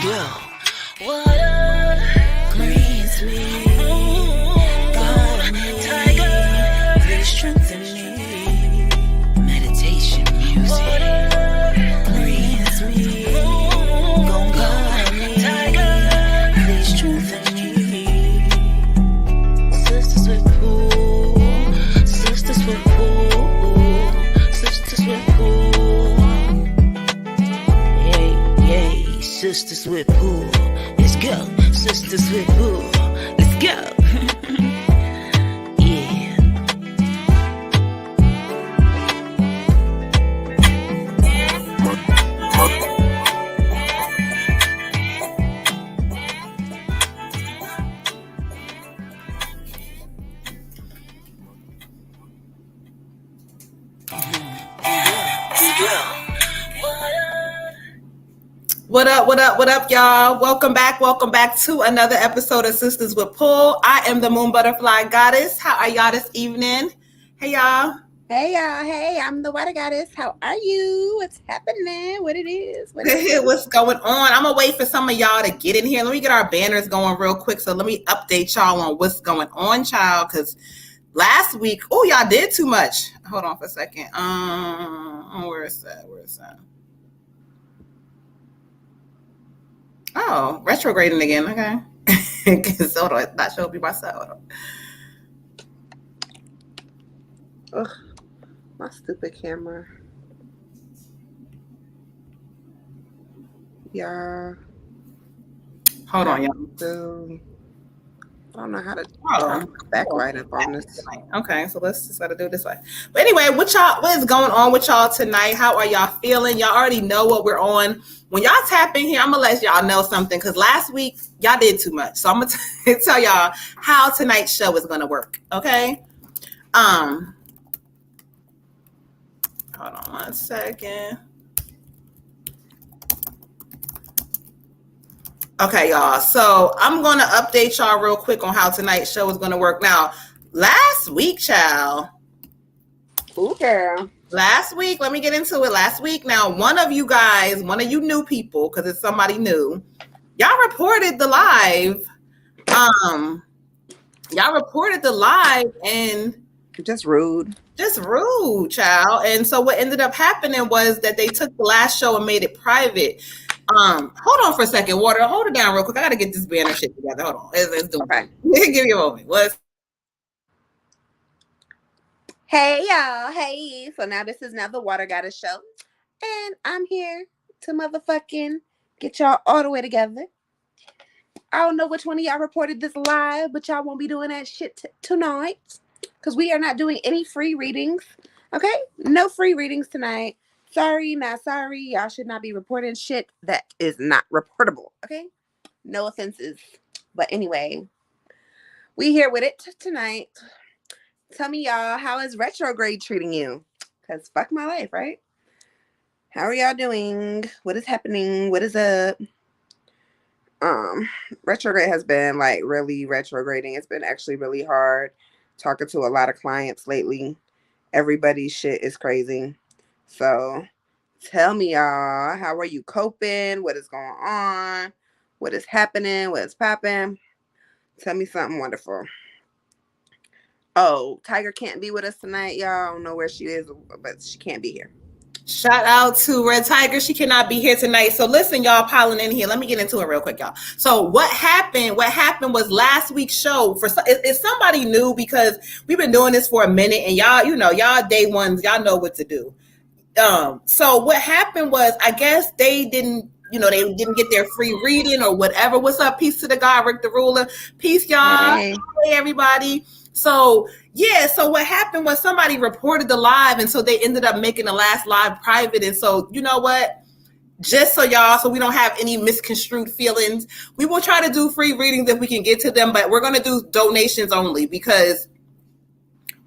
What up? Green sweet. God me. Tiger. Please strengthen me. Meditation music. Green sweet. Gon' guard me. Tiger. Please strengthen me. Sisters with pool. Sisters with pool. Sisters with pool. Yay, sisters with pool. Let's go. Sisters with pool. Let's go. Yeah. What up, y'all? Welcome back to another episode of Sisters with Pull. I am the Moon Butterfly Goddess. How are y'all this evening? Hey, y'all. Hey, y'all. Hey, I'm the Water Goddess. How are you? What's happening? What it is? What's going on? I'm going to wait for some of y'all to get in here. Let me get our banners going real quick. So let me update y'all on what's going on, child, because last week, y'all did too much. Hold on for a second. Where is that? Oh, retrograding again. Okay. So hold on, not sure be myself. Hold on. Ugh, my stupid camera. Yeah. Hold on, y'all. I don't know how to turn back right up on this. Okay, so let's just gotta do it this way. But anyway, what is going on with y'all tonight? How are y'all feeling? Y'all already know what we're on. When y'all tap in here, I'm gonna let y'all know something because last week y'all did too much. So I'm gonna tell y'all how tonight's show is gonna work. Okay. Hold on one second. Okay, y'all. So I'm going to update y'all real quick on how tonight's show is going to work. Now, last week, child. Ooh, girl. Last week, let me get into it. Last week, now, one of you new people, because it's somebody new, y'all reported the live. Y'all reported the live and just rude, child. And so what ended up happening was that they took the last show and made it private. Hold on for a second, Water. Hold it down real quick. I gotta get this banner shit together. Hold on. Let's do okay. it. Give me a moment. Hey, y'all. Hey. So now this is now the Water Goddess show. And I'm here to motherfucking get y'all all the way together. I don't know which one of y'all reported this live, but y'all won't be doing that shit tonight. Because we are not doing any free readings. Okay? No free readings tonight. Sorry, not sorry. Y'all should not be reporting shit that is not reportable. Okay? No offenses. But anyway, we here with it tonight. Tell me, y'all, how is retrograde treating you? Because fuck my life, right? How are y'all doing? What is happening? What is up? Retrograde has been like really retrograding. It's been actually really hard talking to a lot of clients lately. Everybody's shit is crazy. So tell me, y'all, how are you coping? What is going on? What is happening? What is popping? Tell me something wonderful. Oh, Tiger can't be with us tonight, y'all. I don't know where she is, but she can't be here. Shout out to Red Tiger. She cannot be here tonight. So listen, y'all piling in here. Let me get into it real quick, y'all. So what happened was last week's show. It's somebody new because we've been doing this for a minute, and y'all day ones, y'all know what to do. So what happened was, I guess they didn't get their free reading or whatever. What's up? Peace to the God, Rick the Ruler. Peace, y'all. Hey everybody. So what happened was somebody reported the live, and so they ended up making the last live private. And so, you know what? Just so we don't have any misconstrued feelings, we will try to do free readings if we can get to them, but we're going to do donations only because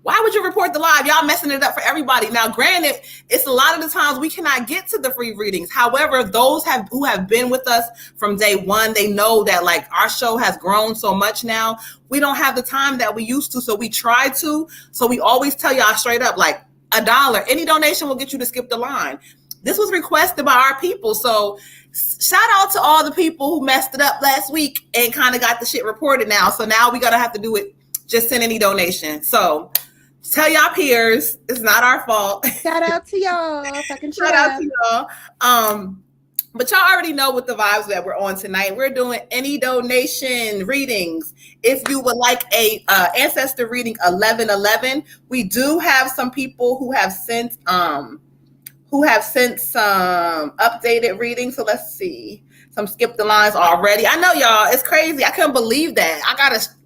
why would you report the live? Y'all messing it up for everybody. Now, granted, it's a lot of the times we cannot get to the free readings. However, those who have been with us from day one, they know that like our show has grown so much now. We don't have the time that we used to, so we try to. So we always tell y'all straight up, like $1. Any donation will get you to skip the line. this was requested by our people. So shout out to all the people who messed it up last week and kind of got the shit reported now. So now we gotta have to do it. Just send any donation. So tell y'all peers, it's not our fault. Shout out to y'all. Fucking Shout out to y'all. But y'all already know what the vibes that we're on tonight. We're doing any donation readings. If you would like a ancestor reading 1111, we do have some people who have sent some updated readings. So let's see. Some skip the lines already. I know y'all, it's crazy. I couldn't believe that. I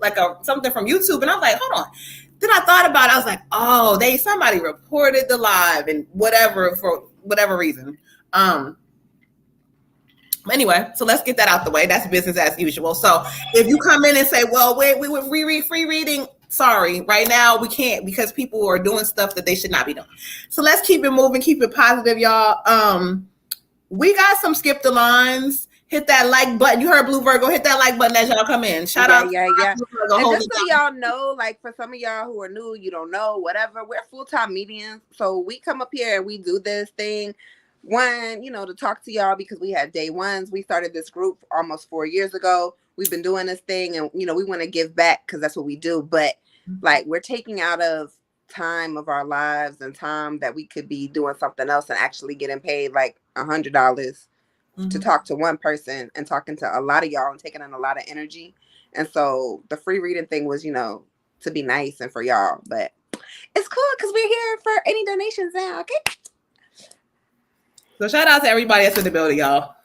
got something from YouTube and I was like, hold on. Then I thought about it. I was like, oh, somebody reported the live and whatever for whatever reason. Anyway, so let's get that out the way. That's business as usual. So if you come in and say, well, wait, we would reread free reading. Sorry, right now we can't because people are doing stuff that they should not be doing. So let's keep it moving, keep it positive, y'all. We got some skip the lines. Hit that like button. You heard Blue Virgo. Hit that like button as y'all come in. Shout out. Yeah. And just so y'all know, like for some of y'all who are new, you don't know, whatever, we're full-time mediums. So we come up here and we do this thing. One, to talk to y'all because we had day ones. We started this group almost 4 years ago. We've been doing this thing and, we want to give back because that's what we do. But like we're taking out of time of our lives and time that we could be doing something else and actually getting paid like $100 to talk to one person and talking to a lot of y'all and taking in a lot of energy. And so the free reading thing was, to be nice and for y'all. But it's cool because we're here for any donations now, okay? So shout out to everybody that's in the building, y'all.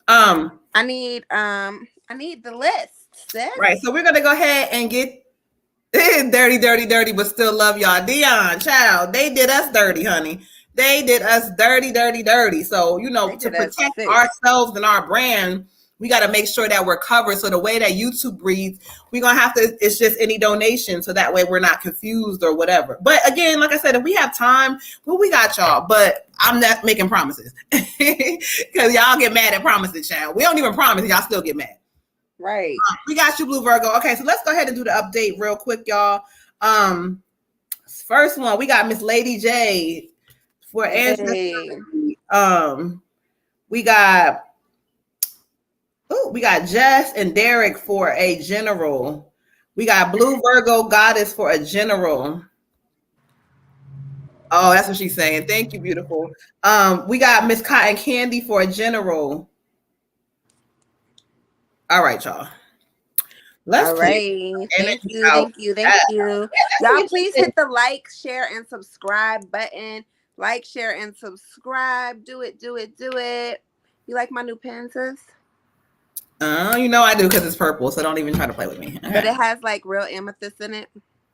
I need the list. Sis. Right. So we're gonna go ahead and get dirty, but still love y'all. Dion, child, they did us dirty, honey. They did us dirty. So to protect ourselves and our brand, we got to make sure that we're covered. So the way that YouTube breathes, we're gonna have to. It's just any donation, so that way we're not confused or whatever. But again, like I said, if we have time, well, we got y'all. But I'm not making promises because y'all get mad at promises, child. We don't even promise, y'all still get mad. Right. We got you, Blue Virgo. Okay, so let's go ahead and do the update real quick, y'all. First one, we got Miss Lady J for ancestry. We got Jess and Derek for a general. We got Blue Virgo Goddess for a general. Oh, that's what she's saying. Thank you, beautiful. We got Miss Cotton Candy for a general. All right, y'all. All right. Thank you. Y'all, please hit the like, share, and subscribe button. Like, share, and subscribe. Do it. You like my new pen, sis? I do because it's purple, so don't even try to play with me. Okay. But it has like real amethyst in it.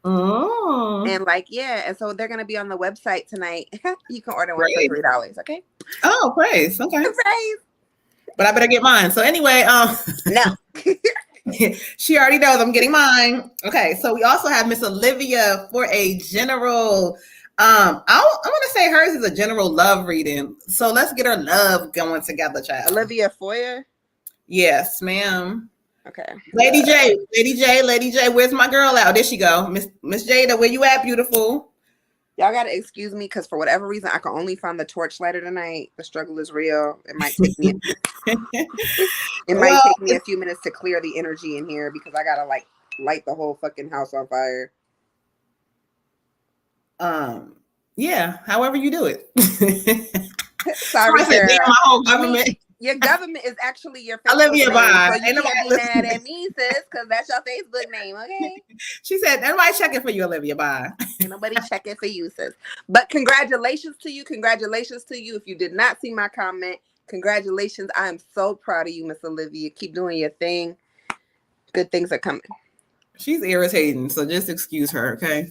Oh. And and so they're gonna be on the website tonight. You can order one for $3, okay? Oh, praise. Okay. Praise. But I better get mine. So anyway, no. She already knows I'm getting mine. Okay, so we also have Miss Olivia for a general. I want to say hers is a general love reading. So let's get her love going together, child. Olivia Foyer? Yes, ma'am. Okay. Lady J, where's my girl out? There she go. Miss Jada, where you at, beautiful? Y'all gotta excuse me because for whatever reason I can only find the torch lighter tonight. The struggle is real. It might take me take me a few minutes to clear the energy in here because I gotta light the whole fucking house on fire. Yeah, however you do it. Sorry, girl. My whole government. Your government is actually your Facebook Olivia name, Bye. so you can't be mad at me, sis, because that's your Facebook name, okay? She said, "Everybody checking for you, Olivia Bye." Ain't nobody checking for you, sis. But congratulations to you. If you did not see my comment, congratulations. I am so proud of you, Miss Olivia. Keep doing your thing. Good things are coming. She's irritating, so just excuse her, okay?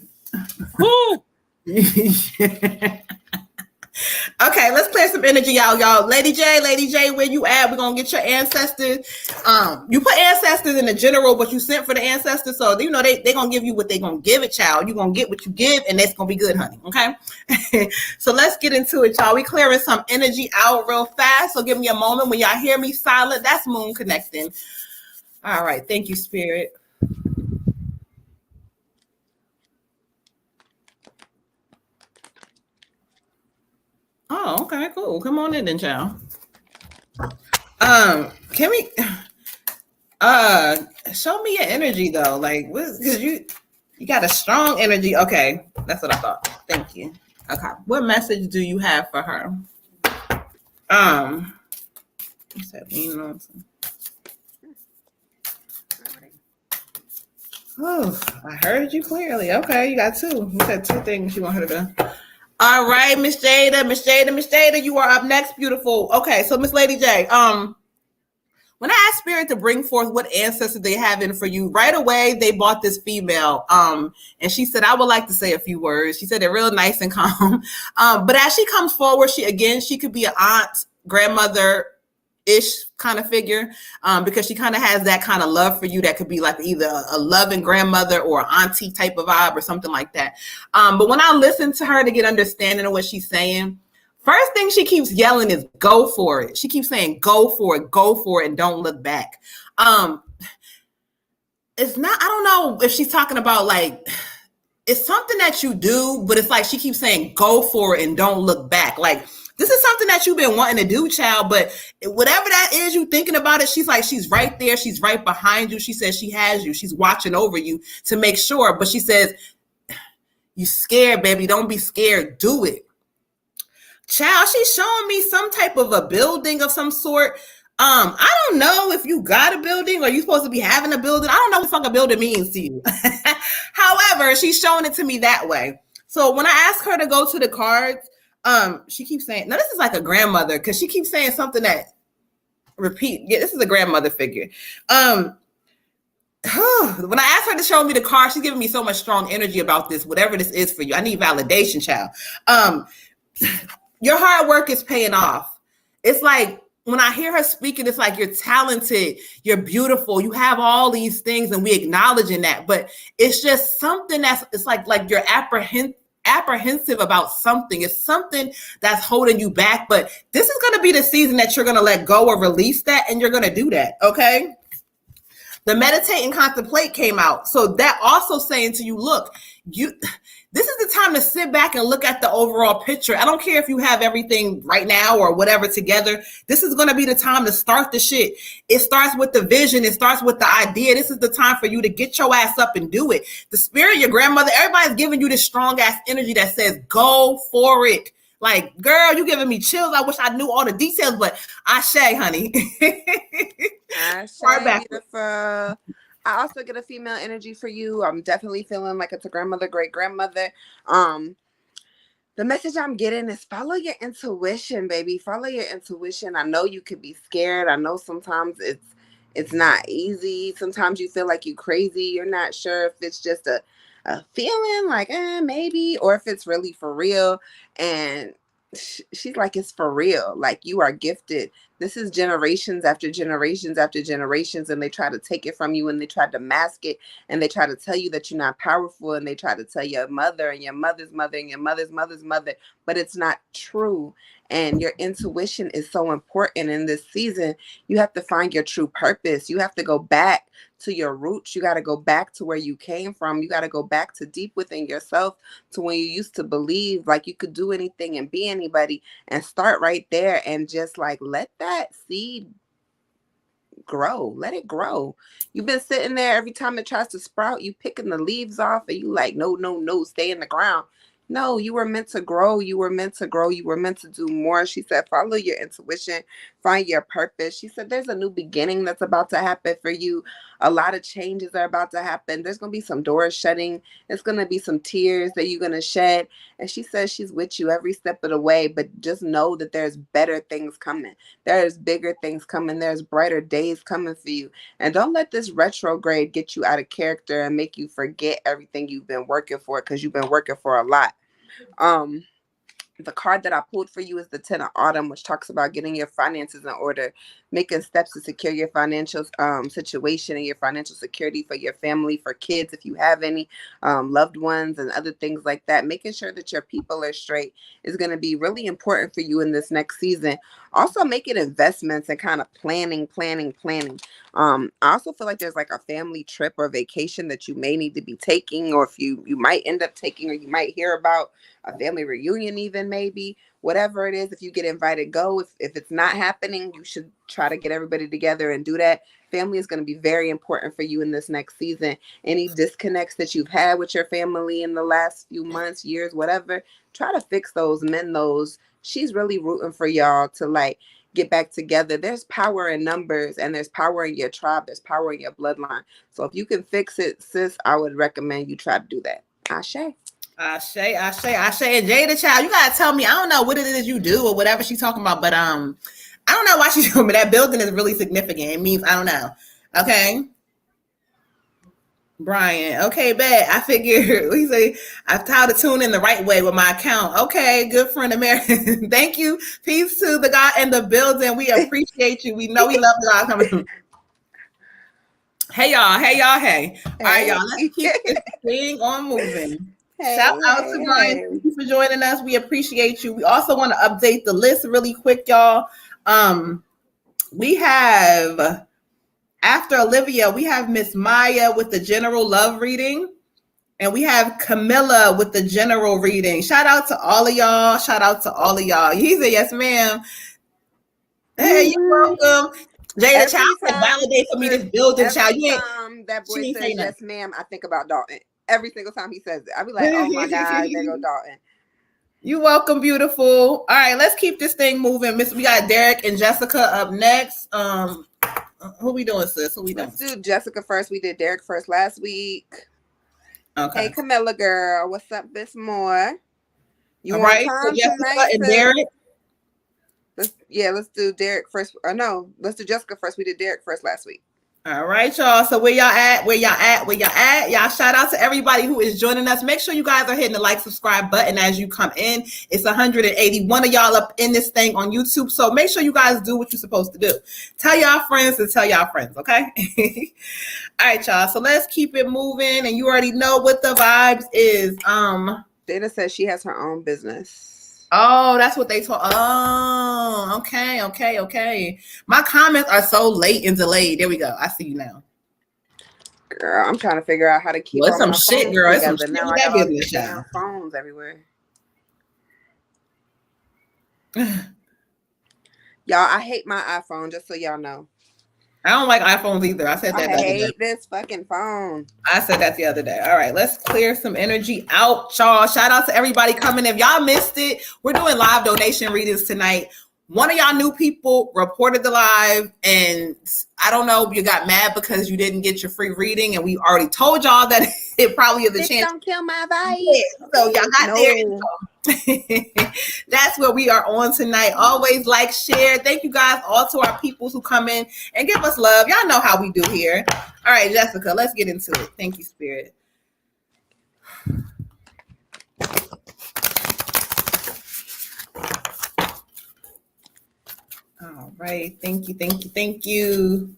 Okay, let's clear some energy, y'all. Lady J, where you at? We're gonna get your ancestors. You put ancestors in the general, but you sent for the ancestors, so they gonna give you what they gonna give it, child. You gonna get what you give, and that's gonna be good, honey. Okay. So let's get into it, y'all. We clearing some energy out real fast. So give me a moment. When y'all hear me silent, that's Moon connecting. All right, thank you, Spirit. Oh, okay, cool. Come on in then, child. Can we show me your energy though? Like what, because you got a strong energy. Okay, that's what I thought. Thank you. Okay. What message do you have for her? Um what's that mean on some- Oh, I heard you clearly. Okay, you got two. You said two things you want her to do. All right, Miss Jada, Miss Jada, Miss Jada, you are up next, beautiful. Okay, so Miss Lady J, when I asked Spirit to bring forth what ancestors they have in for you, right away they bought this female. And she said, I would like to say a few words. She said they're real nice and calm. But as she comes forward, she could be an aunt, grandmother, ish kind of figure, because she kind of has that kind of love for you that could be like either a loving grandmother or auntie type of vibe or something like that. But when I listen to her to get understanding of what she's saying, first thing she keeps yelling is go for it. She keeps saying go for it, and don't look back. It's not, I don't know if she's talking about like it's something that you do, but it's like she keeps saying go for it and don't look back. Like this is something that you've been wanting to do, child, but whatever that is, you thinking about it, she's like, she's right there. She's right behind you. She says she has you. She's watching over you to make sure. But she says, you scared, baby. Don't be scared. Do it. Child, she's showing me some type of a building of some sort. I don't know if you got a building or you supposed to be having a building. I don't know what the fuck a building means to you. However, she's showing it to me that way. So when I ask her to go to the cards, she keeps saying, now this is like a grandmother because she keeps saying something that repeat. Yeah, this is a grandmother figure. When I asked her to show me the card, she's giving me so much strong energy about this, whatever this is for you. I need validation, child. Your hard work is paying off. It's like when I hear her speaking, it's like you're talented, you're beautiful, you have all these things, and we acknowledging that. But it's just something it's like you're apprehensive about something. It's something that's holding you back. But this is going to be the season that you're going to let go or release that, and you're going to do that. Okay. The meditate and contemplate came out. So that also saying to you, look, this is the time to sit back and look at the overall picture. I don't care if you have everything right now or whatever together. This is going to be the time to start the shit. It starts with the vision. It starts with the idea. This is the time for you to get your ass up and do it. The spirit, your grandmother, everybody's giving you this strong ass energy that says, go for it. Like, girl, you giving me chills. I wish I knew all the details, but I say, honey. I say, beautiful. I also get a female energy for you. I'm definitely feeling like it's a grandmother, great grandmother. The message I'm getting is follow your intuition, baby. Follow your intuition. I know you could be scared. I know sometimes it's not easy. Sometimes you feel like you're crazy. You're not sure if it's just a feeling like maybe, or if it's really for real. And she's like, it's for real. Like, you are gifted. This is generations after generations after generations, and they try to take it from you, and they try to mask it, and they try to tell you that you're not powerful, and they try to tell your mother and your mother's mother and your mother's mother's mother, but it's not true. And your intuition is so important in this season. You have to find your true purpose. You have to go back to your roots. You got to go back to where you came from. You got to go back to deep within yourself, to when you used to believe like you could do anything and be anybody, and start right there and just like let that seed grow. Let it grow. You've been sitting there, every time it tries to sprout, you picking the leaves off, and you like, no, no, no, stay in the ground. No, you were meant to grow. You were meant to grow. You were meant to do more. She said, follow your intuition, find your purpose. She said, there's a new beginning that's about to happen for you. A lot of changes are about to happen. There's going to be some doors shutting. It's going to be some tears that you're going to shed. And she says she's with you every step of the way, but just know that there's better things coming. There's bigger things coming. There's brighter days coming for you. And don't let this retrograde get you out of character and make you forget everything you've been working for, because you've been working for a lot. The card that I pulled for you is the 10 of Autumn, which talks about getting your finances in order, making steps to secure your financial situation and your financial security for your family, for kids, if you have any loved ones and other things like that. Making sure that your people are straight is going to be really important for you in this next season. Also making investments and kind of planning. I also feel like there's like a family trip or vacation that you may need to be taking, or if you might end up taking, or you might hear about. a family reunion, even maybe whatever it is. If you get invited, go. If it's not happening, you should try to get everybody together and do that. Family is going to be very important for you in this next season. Any disconnects that you've had with your family in the last few months, years, whatever, try to fix those, mend those. She's really rooting for y'all to like get back together. There's power in numbers, and there's power in your tribe. There's power in your bloodline. So if you can fix it, sis, I would recommend you try to do that. Ashe. Ashe. And Jada Child, you gotta tell me. I don't know what it is you do or whatever she's talking about, but I don't know why she's doing. But that building is really significant. It means I don't know. Okay. Brian, okay, bet. I figure he say I've tried to tune in the right way with my account. Okay, good friend American. Thank you. Peace to the guy in the building. We appreciate you. We know we love the guy coming. Hey y'all. All right, y'all. Let's keep this thing on moving. Shout out to Brian. Thank you for joining us. We appreciate you. We also want to update the list really quick, y'all. We have. After Olivia, we have Miss Maya with the general love reading. And we have Camilla with the general reading. Shout out to all of y'all. He said, yes, ma'am. Hey, you're welcome. Jada Child said, validate for me this building, child. Every time that boy says, yes, ma'am, I think about Dalton. Every single time he says it. I be like, oh my God, there go Dalton. You're welcome, beautiful. All right, let's keep this thing moving. We got Derek and Jessica up next. Who we doing, sis? Who we doing? Let's do Jessica first. We did Derek first last week. Okay. Hey, Camilla girl. What's up this more? You all want right, time so Jessica tonight, and Derek? Let's do Derek first. No, let's do Jessica first. We did Derek first last week. All right, y'all. So where y'all at? Y'all shout out to everybody who is joining us. Make sure you guys are hitting the like, subscribe button as you come in. It's 181 of y'all up in this thing on YouTube. So make sure you guys do what you're supposed to do. Tell y'all friends to tell y'all friends, okay? All right, y'all. So let's keep it moving. And you already know what the vibes is. Dana says she has her own business. Oh, that's what they told. Oh, okay. My comments are so late and delayed. There we go. I see you now. Girl, I'm trying to figure out how to keep some shit, girl. It's some shit now. With I that got business, all these phones everywhere. Y'all, I hate my iPhone, just so y'all know. I don't like iPhones either. I said that. I hate this fucking phone. I said that the other day. All right, let's clear some energy out, y'all. Shout out to everybody coming. If y'all missed it, we're doing live donation readings tonight. One of y'all new people reported the live, and I don't know, you got mad because you didn't get your free reading, and we already told y'all that it probably is a chance. Don't kill my vibe. Yeah, so y'all got there. That's where we are on tonight. Always like, share. Thank you guys all to our peoples who come in and give us love. Y'all know how we do here. All right, Jessica, let's get into it. Thank you, Spirit. All right. Thank you.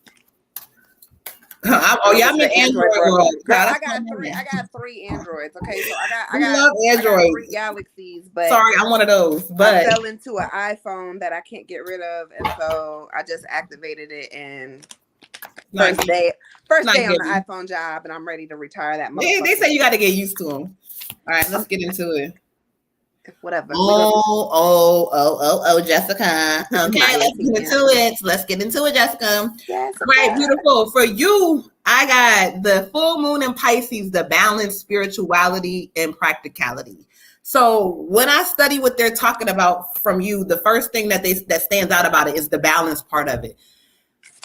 Oh, y'all meant Android world. I got three Androids. Okay, so I love Android. I got 3 Galaxies, but sorry, I'm one of those. But I fell into an iPhone that I can't get rid of, and so I just activated it. And first day on the iPhone job, and I'm ready to retire that. They say you got to get used to them. All right, let's get into it. Whatever. Oh, Jessica. Okay, let's get into it, Jessica. Yes. Right, beautiful. For you, I got the full moon in Pisces, the balance, spirituality, and practicality. So when I study what they're talking about from you, the first thing that stands out about it is the balance part of it.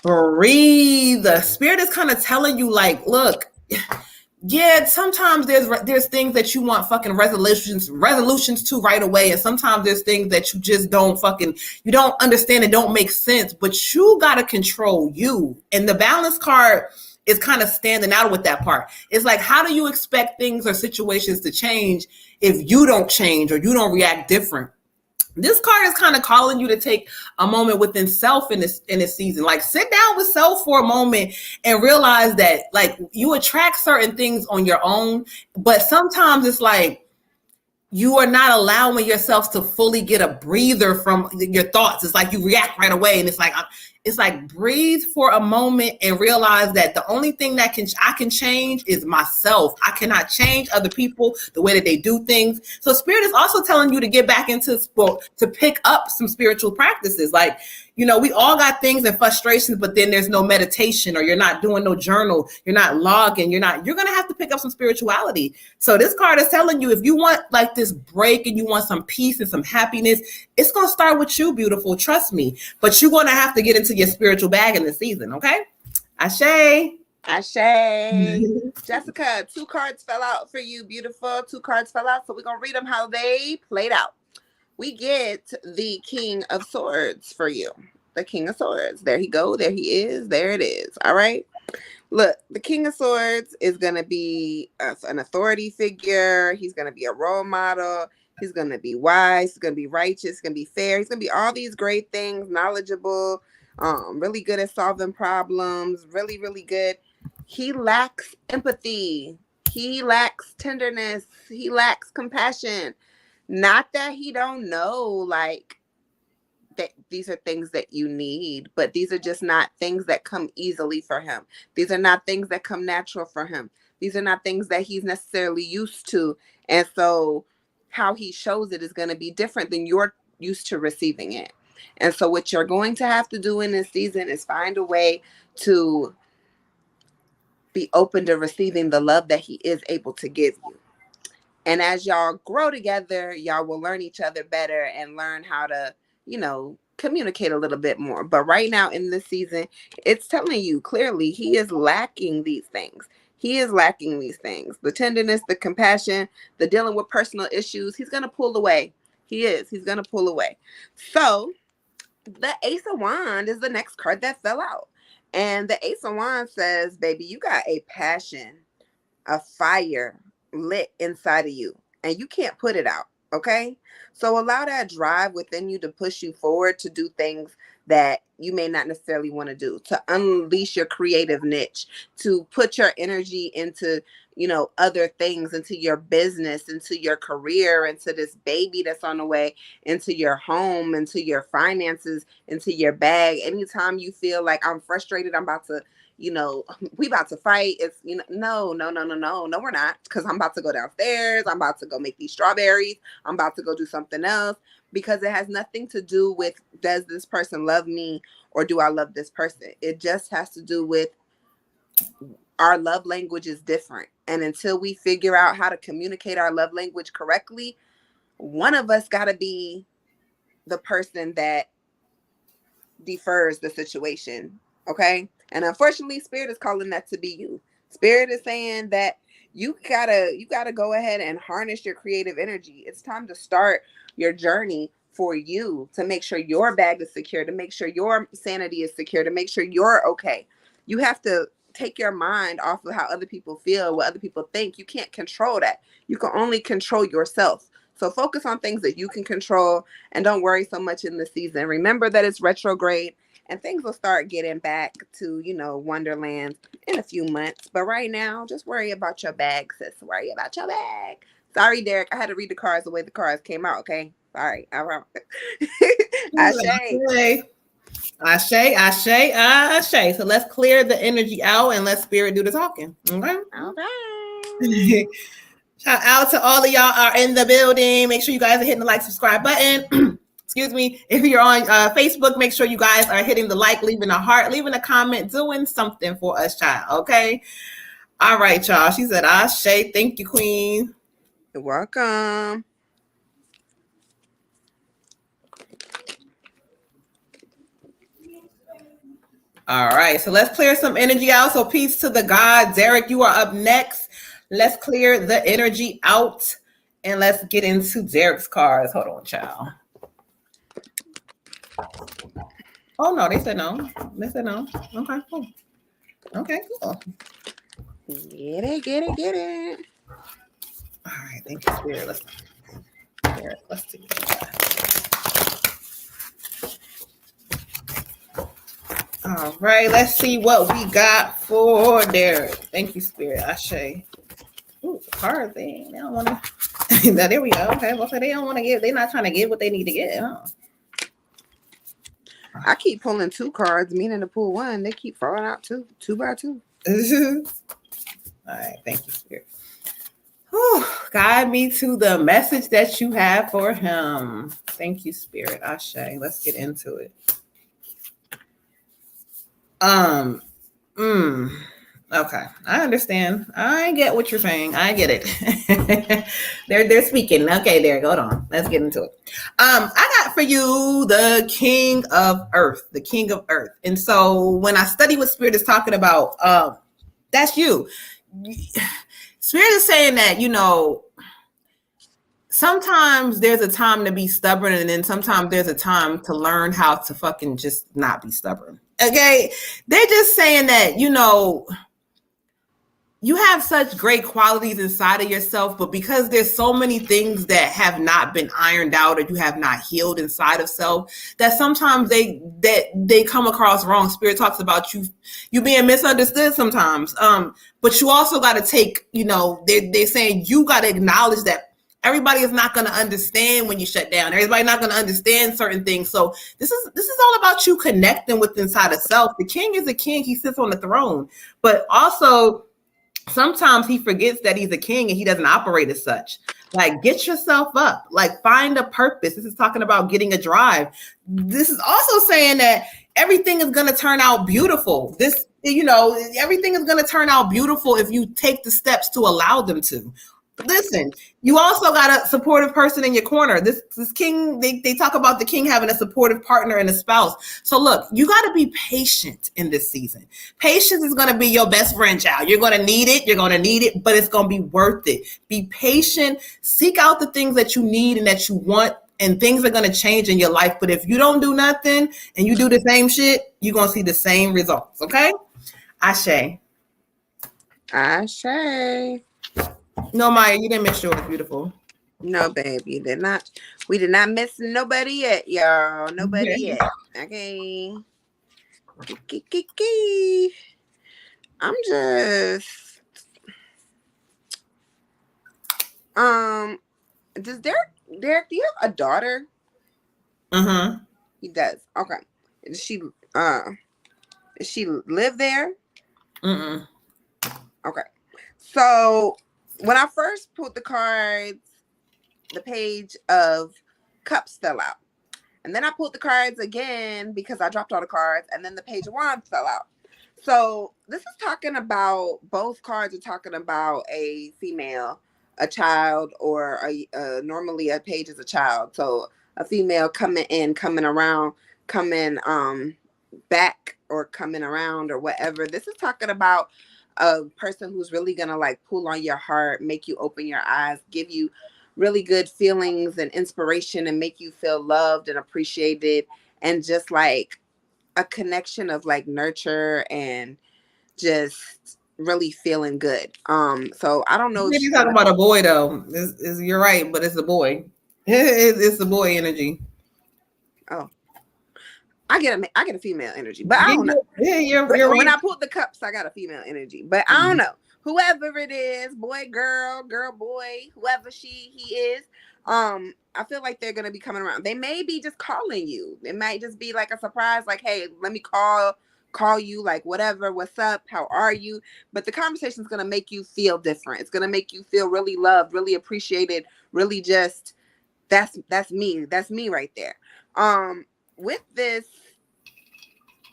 Breathe. The spirit is kind of telling you, like, look. Yeah, sometimes there's things that you want fucking resolutions to right away, and sometimes there's things that you just you don't understand and don't make sense, but you gotta control you. And the balance card is kind of standing out with that part. It's like, how do you expect things or situations to change if you don't change or you don't react different? This card is kind of calling you to take a moment within self in this season. Like, sit down with self for a moment and realize that, like, you attract certain things on your own, but sometimes it's like you are not allowing yourself to fully get a breather from your thoughts. It's like you react right away, and it's like it's like breathe for a moment and realize that the only thing that I can change is myself. I cannot change other people, the way that they do things. So Spirit is also telling you to get back into sport, to pick up some spiritual practices. Like, you know, we all got things and frustrations, but then there's no meditation, or you're not doing no journal, you're not logging, you're going to have to pick up some spirituality. So this card is telling you, if you want like this break and you want some peace and some happiness, it's going to start with you, beautiful. Trust me. But you're going to have to get into your spiritual bag in this season. Okay. Ashe. Ashe. Jessica, 2 cards fell out for you, beautiful. 2 cards fell out. So we're going to read them how they played out. We get the King of Swords for you. The King of Swords. There he go. There he is. There it is. All right. Look, the King of Swords is going to be an authority figure. He's going to be a role model. He's going to be wise. He's going to be righteous. He's going to be fair. He's going to be all these great things, knowledgeable, really good at solving problems, really, really good. He lacks empathy. He lacks tenderness. He lacks compassion. Not that he don't know, like, that these are things that you need, but these are just not things that come easily for him. These are not things that come natural for him. These are not things that he's necessarily used to. And so how he shows it is going to be different than you're used to receiving it. And so what you're going to have to do in this season is find a way to be open to receiving the love that he is able to give you. And as y'all grow together, y'all will learn each other better and learn how to, you know, communicate a little bit more. But right now in this season, it's telling you clearly he is lacking these things. He is lacking these things. The tenderness, the compassion, the dealing with personal issues. He's going to pull away. He is. He's going to pull away. So the Ace of Wands is the next card that fell out. And the Ace of Wands says, baby, you got a passion, a fire lit inside of you, and you can't put it out. Okay. So allow that drive within you to push you forward to do things that you may not necessarily want to do, to unleash your creative niche, to put your energy into, you know, other things, into your business, into your career, into this baby that's on the way, into your home, into your finances, into your bag. Anytime you feel like I'm frustrated, I'm about to, you know, we about to fight. It's, you know, no, we're not. Because I'm about to go downstairs. I'm about to go make these strawberries. I'm about to go do something else, because it has nothing to do with, does this person love me or do I love this person? It just has to do with our love language is different. And until we figure out how to communicate our love language correctly, one of us got to be the person that defers the situation. Okay. And unfortunately, Spirit is calling that to be you. Spirit is saying that you gotta go ahead and harness your creative energy. It's time to start your journey for you, to make sure your bag is secure, to make sure your sanity is secure, to make sure you're okay. You have to take your mind off of how other people feel, what other people think. You can't control that. You can only control yourself. So focus on things that you can control and don't worry so much in the season. Remember that it's retrograde and things will start getting back to, you know, Wonderland in a few months. But right now, just worry about your bag, sis. Worry about your bag. Sorry, Derek. I had to read the cards the way the cards came out, okay? Sorry. Ashe. So let's clear the energy out and let Spirit do the talking. Okay? All right. Shout out to all of y'all are in the building. Make sure you guys are hitting the like, subscribe button. Excuse me. If you're on Facebook, make sure you guys are hitting the like, leaving a heart, leaving a comment, doing something for us, child. Okay? All right, y'all. She said, Ashe. Thank you, Queen. You're welcome. All right, so let's clear some energy out. So peace to the God. Derek, you are up next. Let's clear the energy out and let's get into Derek's cards. Hold on, child. Oh, no, they said no. They said no. Okay, cool. Okay, cool. Get it. All right, thank you, Spirit. Let's see. All right, let's see what we got for Derek. Thank you, Spirit. Ashe. Ooh, the cards, they don't want to. There we go. Okay, well, so they don't want to give. They're not trying to give what they need to get, huh? All I keep pulling 2 cards, meaning to pull 1. They keep falling out 2 by 2. All right, thank you, Spirit. Whew, guide me to the message that you have for him. Thank you, Spirit. Ashe. Let's get into it. Okay, I understand. I get what you're saying. I get it. they're speaking. Okay, there. Go on. Let's get into it. I got for you the King of Earth, the King of Earth. And so when I study what Spirit is talking about, that's you. Spirit is saying that, sometimes there's a time to be stubborn, and then sometimes there's a time to learn how to fucking just not be stubborn. Okay? They're just saying that, you have such great qualities inside of yourself, but because there's so many things that have not been ironed out or you have not healed inside of self, that sometimes they come across wrong. Spirit talks about you being misunderstood sometimes. But you also got to take, they're saying you got to acknowledge that everybody is not going to understand when you shut down. Everybody's not going to understand certain things. So this is all about you connecting with inside of self. The king is a king. He sits on the throne, but also sometimes he forgets that he's a king and he doesn't operate as such. Like, get yourself up, like find a purpose. This is talking about getting a drive. This is also saying that everything is going to turn out beautiful. Everything is going to turn out beautiful if you take the steps to allow them to. Listen, you also got a supportive person in your corner. This king, they talk about the king having a supportive partner and a spouse. So look, you got to be patient in this season. Patience is going to be your best friend, child. You're going to need it. You're going to need it, but it's going to be worth it. Be patient. Seek out the things that you need and that you want, and things are going to change in your life. But if you don't do nothing and you do the same shit, you're going to see the same results. Okay? Ashe. Ashe. No, Maya, you didn't miss yours. Beautiful. No, babe, you did not. We did not miss nobody yet, y'all. Nobody yet. Okay. I'm just does Derek, do you have a daughter? He does. Okay. Does she live there? Okay. So when I first pulled the cards, the page of cups fell out. And then I pulled the cards again because I dropped all the cards, and then the page of wands fell out. So this is talking about, both cards are talking about a female, a child, or normally a page is a child. So a female coming in, coming around, coming back, or coming around, or whatever. This is talking about a person who's really gonna like pull on your heart, make you open your eyes, give you really good feelings and inspiration, and make you feel loved and appreciated, and just like a connection of like nurture and just really feeling good. So I don't know. If you're talking about a boy though, you're right, but it's a boy. It's a boy energy. Oh, I get a female energy, but I don't know. Yeah, you're when I pulled the cups, I got a female energy, but I don't know. Whoever it is, boy, girl, boy, whoever he is, I feel like they're gonna be coming around. They may be just calling you. It might just be like a surprise, like, hey, let me call you, like, whatever, what's up, how are you? But the conversation is gonna make you feel different. It's gonna make you feel really loved, really appreciated, really just that's me right there. With this,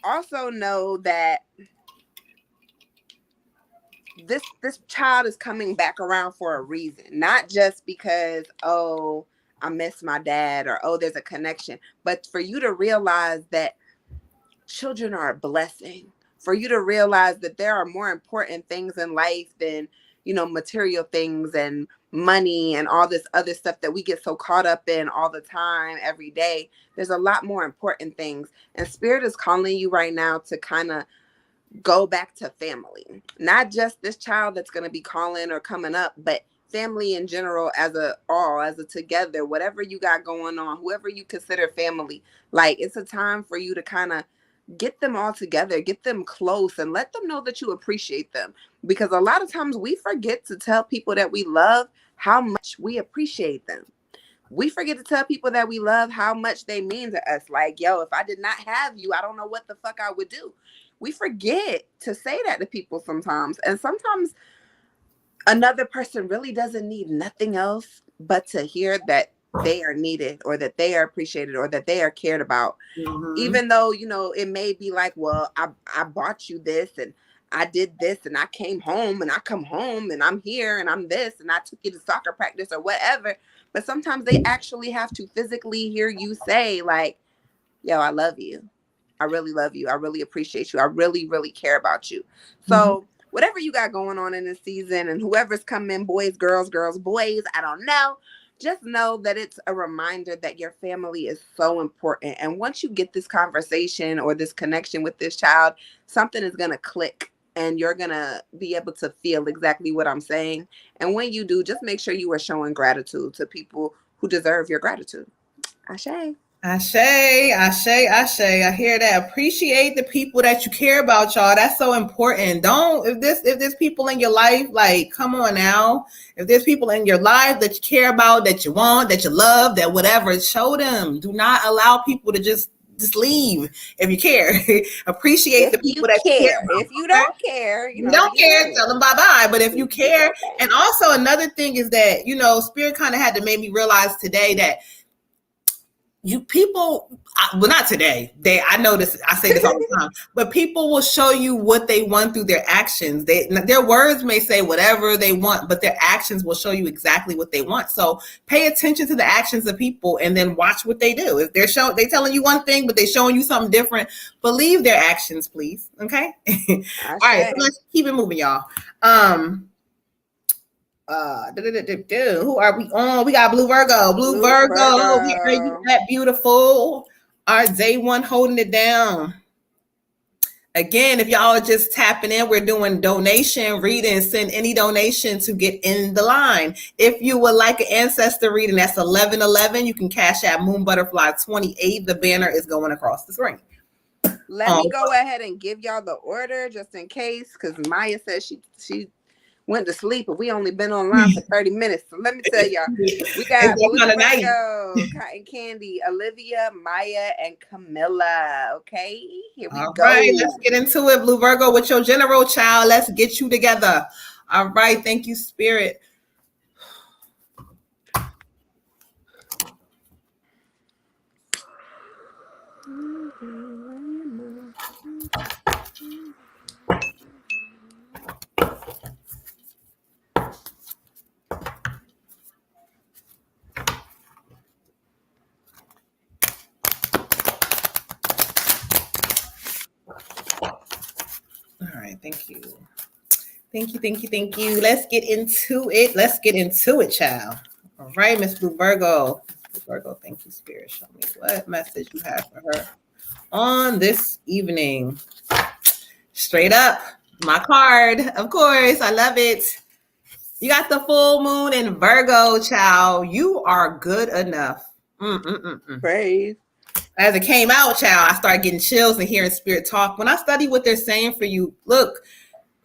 also know that this child is coming back around for a reason, not just because, oh, I miss my dad, or oh, there's a connection, but for you to realize that children are a blessing, for you to realize that there are more important things in life than, material things and money and all this other stuff that we get so caught up in all the time, every day. There's a lot more important things, and Spirit is calling you right now to kind of go back to family, not just this child that's going to be calling or coming up, but family in general, as a together, whatever you got going on, whoever you consider family. Like, it's a time for you to kind of get them all together, get them close, and let them know that you appreciate them. Because a lot of times we forget to tell people that we love how much we appreciate them. we forget to tell people that we love how much they mean to us. Like, yo, if I did not have you, I don't know what the fuck I would do. We forget to say that to people sometimes. And sometimes another person really doesn't need nothing else but to hear that they are needed, or that they are appreciated, or that they are cared about. Mm-hmm. Even though, you know, it may be like, well, I bought you this, and I did this, and I came home, and I come home, and I'm here, and I'm this, and I took you to soccer practice or whatever. But sometimes they actually have to physically hear you say, like, yo, I love you. I really love you. I really appreciate you. I really, really care about you. So whatever you got going on in this season, and whoever's coming, boys, girls, boys, I don't know. Just know that it's a reminder that your family is so important. And once you get this conversation or this connection with this child, something is going to click, and you're going to be able to feel exactly what I'm saying. And when you do, just make sure you are showing gratitude to people who deserve your gratitude. Ashe. Ashe. I hear that. Appreciate the people that you care about, y'all. That's so important. Don't, if there's people in your life, like, come on now. If there's people in your life that you care about, that you want, that you love, that whatever, show them. Do not allow people to just leave. If you care, appreciate the people that you care about. If you don't care, you don't care, tell them bye-bye. But if you care, and also another thing is that, you know, Spirit kind of had to make me realize today that you people, well, not today. I know this. I say this all the time, but people will show you what they want through their actions. Their words may say whatever they want, but their actions will show you exactly what they want. So pay attention to the actions of people, and then watch what they do. If they're telling you one thing, but they're showing you something different, believe their actions, please. Okay. All right. So let's keep it moving, y'all. Who are we on? We got Blue Virgo. Blue Virgo. That beautiful. Our day one holding it down. Again, if y'all are just tapping in, we're doing donation reading. Send any donation to get in the line. If you would like an ancestor reading, that's 1111. You can cash out Moon Butterfly 28. The banner is going across the screen. Let me go ahead and give y'all the order just in case, because Maya says she went to sleep, but we only been online for 30 minutes. So let me tell y'all, we got Blue Virgo, Cotton Candy, Olivia, Maya, and Camilla. Okay, here we go. All right, let's get into it. Blue Virgo with your general child. Let's get you together. All right, thank you, Spirit. All right, thank you. Thank you. Let's get into it, child. All right, Miss Blue Virgo. Blue Virgo, thank you, Spirit. Show me what message you have for her on this evening. Straight up, my card, of course. I love it. You got the full moon in Virgo, child. You are good enough. Praise. As it came out, child, I started getting chills and hearing Spirit talk. When I study what they're saying for you, look,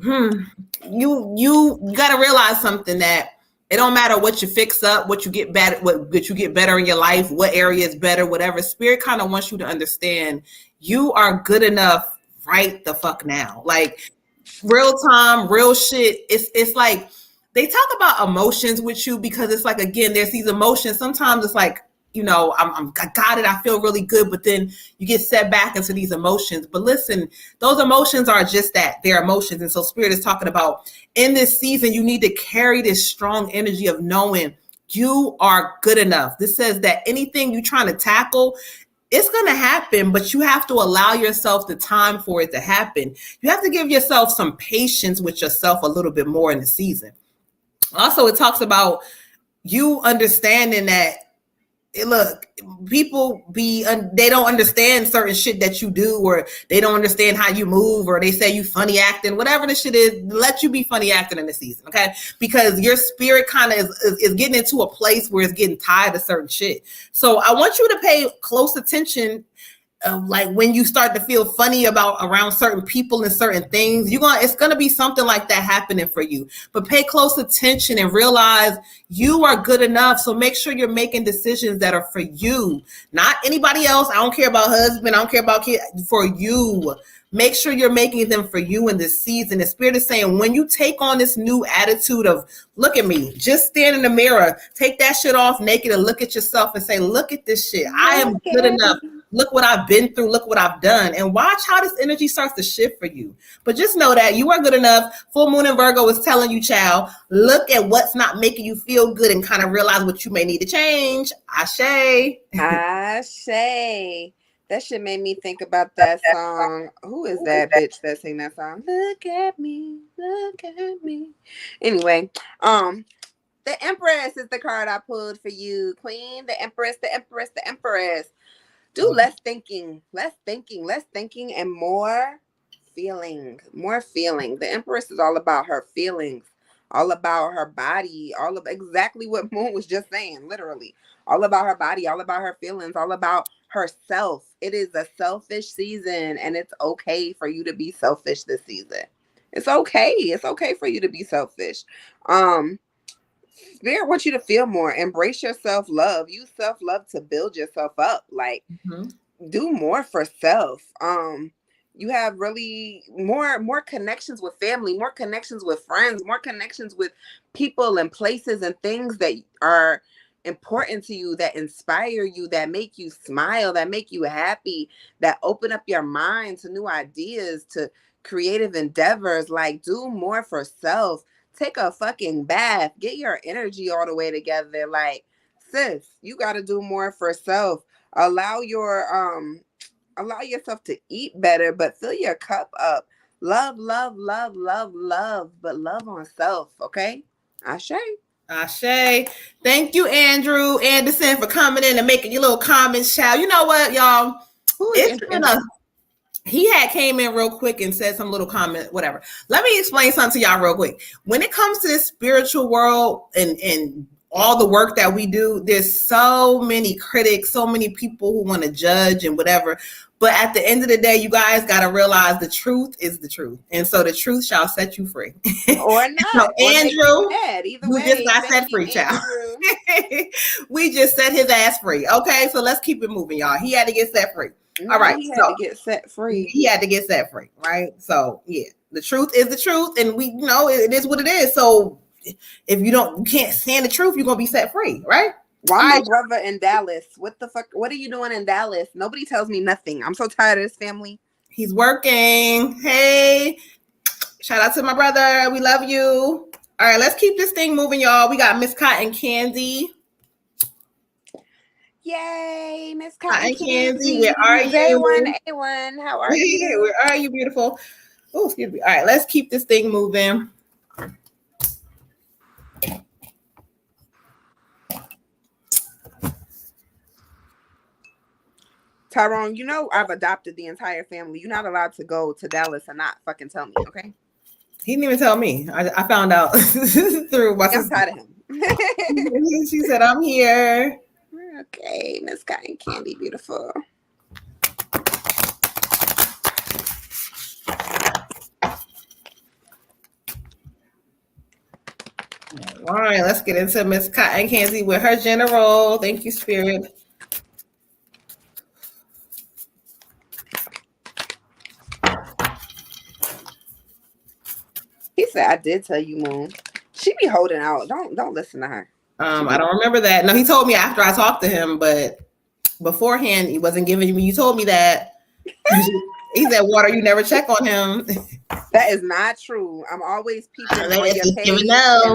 you got to realize something, that it don't matter what you fix up, what you get better, what you get better in your life, what area is better, whatever. Spirit kind of wants you to understand you are good enough right the fuck now. Like, real time, real shit. It's like they talk about emotions with you, because it's like, again, there's these emotions. Sometimes it's like, you know, I got it. I feel really good. But then you get set back into these emotions. But listen, those emotions are just that. They're emotions. And so Spirit is talking about, in this season, you need to carry this strong energy of knowing you are good enough. This says that anything you're trying to tackle, it's going to happen, but you have to allow yourself the time for it to happen. You have to give yourself some patience with yourself a little bit more in the season. Also, it talks about you understanding that, look, people they don't understand certain shit that you do, or they don't understand how you move, or they say you funny acting, whatever the shit is. Let you be funny acting in the season, okay? Because your spirit kind of is getting into a place where it's getting tired of certain shit. So I want you to pay close attention like when you start to feel funny about around certain people and certain things, it's gonna be something like that happening for you. But pay close attention and realize you are good enough. So make sure you're making decisions that are for you, not anybody else. I don't care about husband, I don't care about kids, for you. Make sure you're making them for you in this season. The Spirit is saying, when you take on this new attitude of, look at me, just stand in the mirror, take that shit off naked and look at yourself and say, look at this shit. I am good enough. Look what I've been through. Look what I've done. And watch how this energy starts to shift for you. But just know that you are good enough. Full moon in Virgo is telling you, child, look at what's not making you feel good and kind of realize what you may need to change. Ashe. Ashe. That shit made me think about that song. Who is that bitch that sing that song? Look at me, look at me. Anyway, the Empress is the card I pulled for you, Queen. The Empress, the Empress, the Empress. Do less thinking, and more feeling, more feeling. The Empress is all about her feelings, all about her body, all of exactly what Moon was just saying, literally. All about her body, all about her feelings, all about herself. It is a selfish season, and it's okay for you to be selfish this season. It's okay. It's okay for you to be selfish. Spirit wants you to feel more. Embrace your self-love. Use self-love to build yourself up. Like, do more for self. You have really more connections with family, more connections with friends, more connections with people and places and things that are important to you, that inspire you, that make you smile, that make you happy, that open up your mind to new ideas, to creative endeavors. Like, do more for self. Take a fucking bath. Get your energy all the way together. Like, sis, you got to do more for self. Allow yourself to eat better, but fill your cup up. Love, love, love, love, love, but love on self. Okay? Ashe. Ashe. Thank you, Andrew Anderson, for coming in and making your little comments, child. You know what, y'all? He had came in real quick and said some little comment, whatever. Let me explain something to y'all real quick. When it comes to this spiritual world and all the work that we do, there's so many critics, so many people who want to judge and whatever. But at the end of the day, you guys got to realize the truth is the truth. And so the truth shall set you free. Or not. So Andrew, we just got set free, child. We just set his ass free. Okay, so let's keep it moving, y'all. He had to get set free. All right. He had to get set free. He had to get set free, right? So yeah, the truth is the truth, and we know it is what it is. So if you can't stand the truth, you're gonna be set free, right? Why my brother in Dallas? What the fuck? What are you doing in Dallas? Nobody tells me nothing. I'm so tired of this family. He's working. Hey, shout out to my brother. We love you. All right, let's keep this thing moving, y'all. We got Miss Cotton Candy. Yay, Miss Cotton Candy. Where are you? A1. How are you? Where are you, beautiful? Oh, excuse me. All right, let's keep this thing moving. Tyrone, you know I've adopted the entire family. You're not allowed to go to Dallas and not fucking tell me, okay? He didn't even tell me. I found out through my sister. I'm tired of him. She said, I'm here. Okay, Miss Cotton Candy, beautiful. All right, let's get into Miss Cotton Candy with her general. Thank you, Spirit. He said, I did tell you, Moon. She be holding out. Don't listen to her. I don't remember that. No, he told me after I talked to him, but beforehand, he wasn't giving me. You told me that. He said, Water, you never check on him. That is not true. I'm always peeping on your page and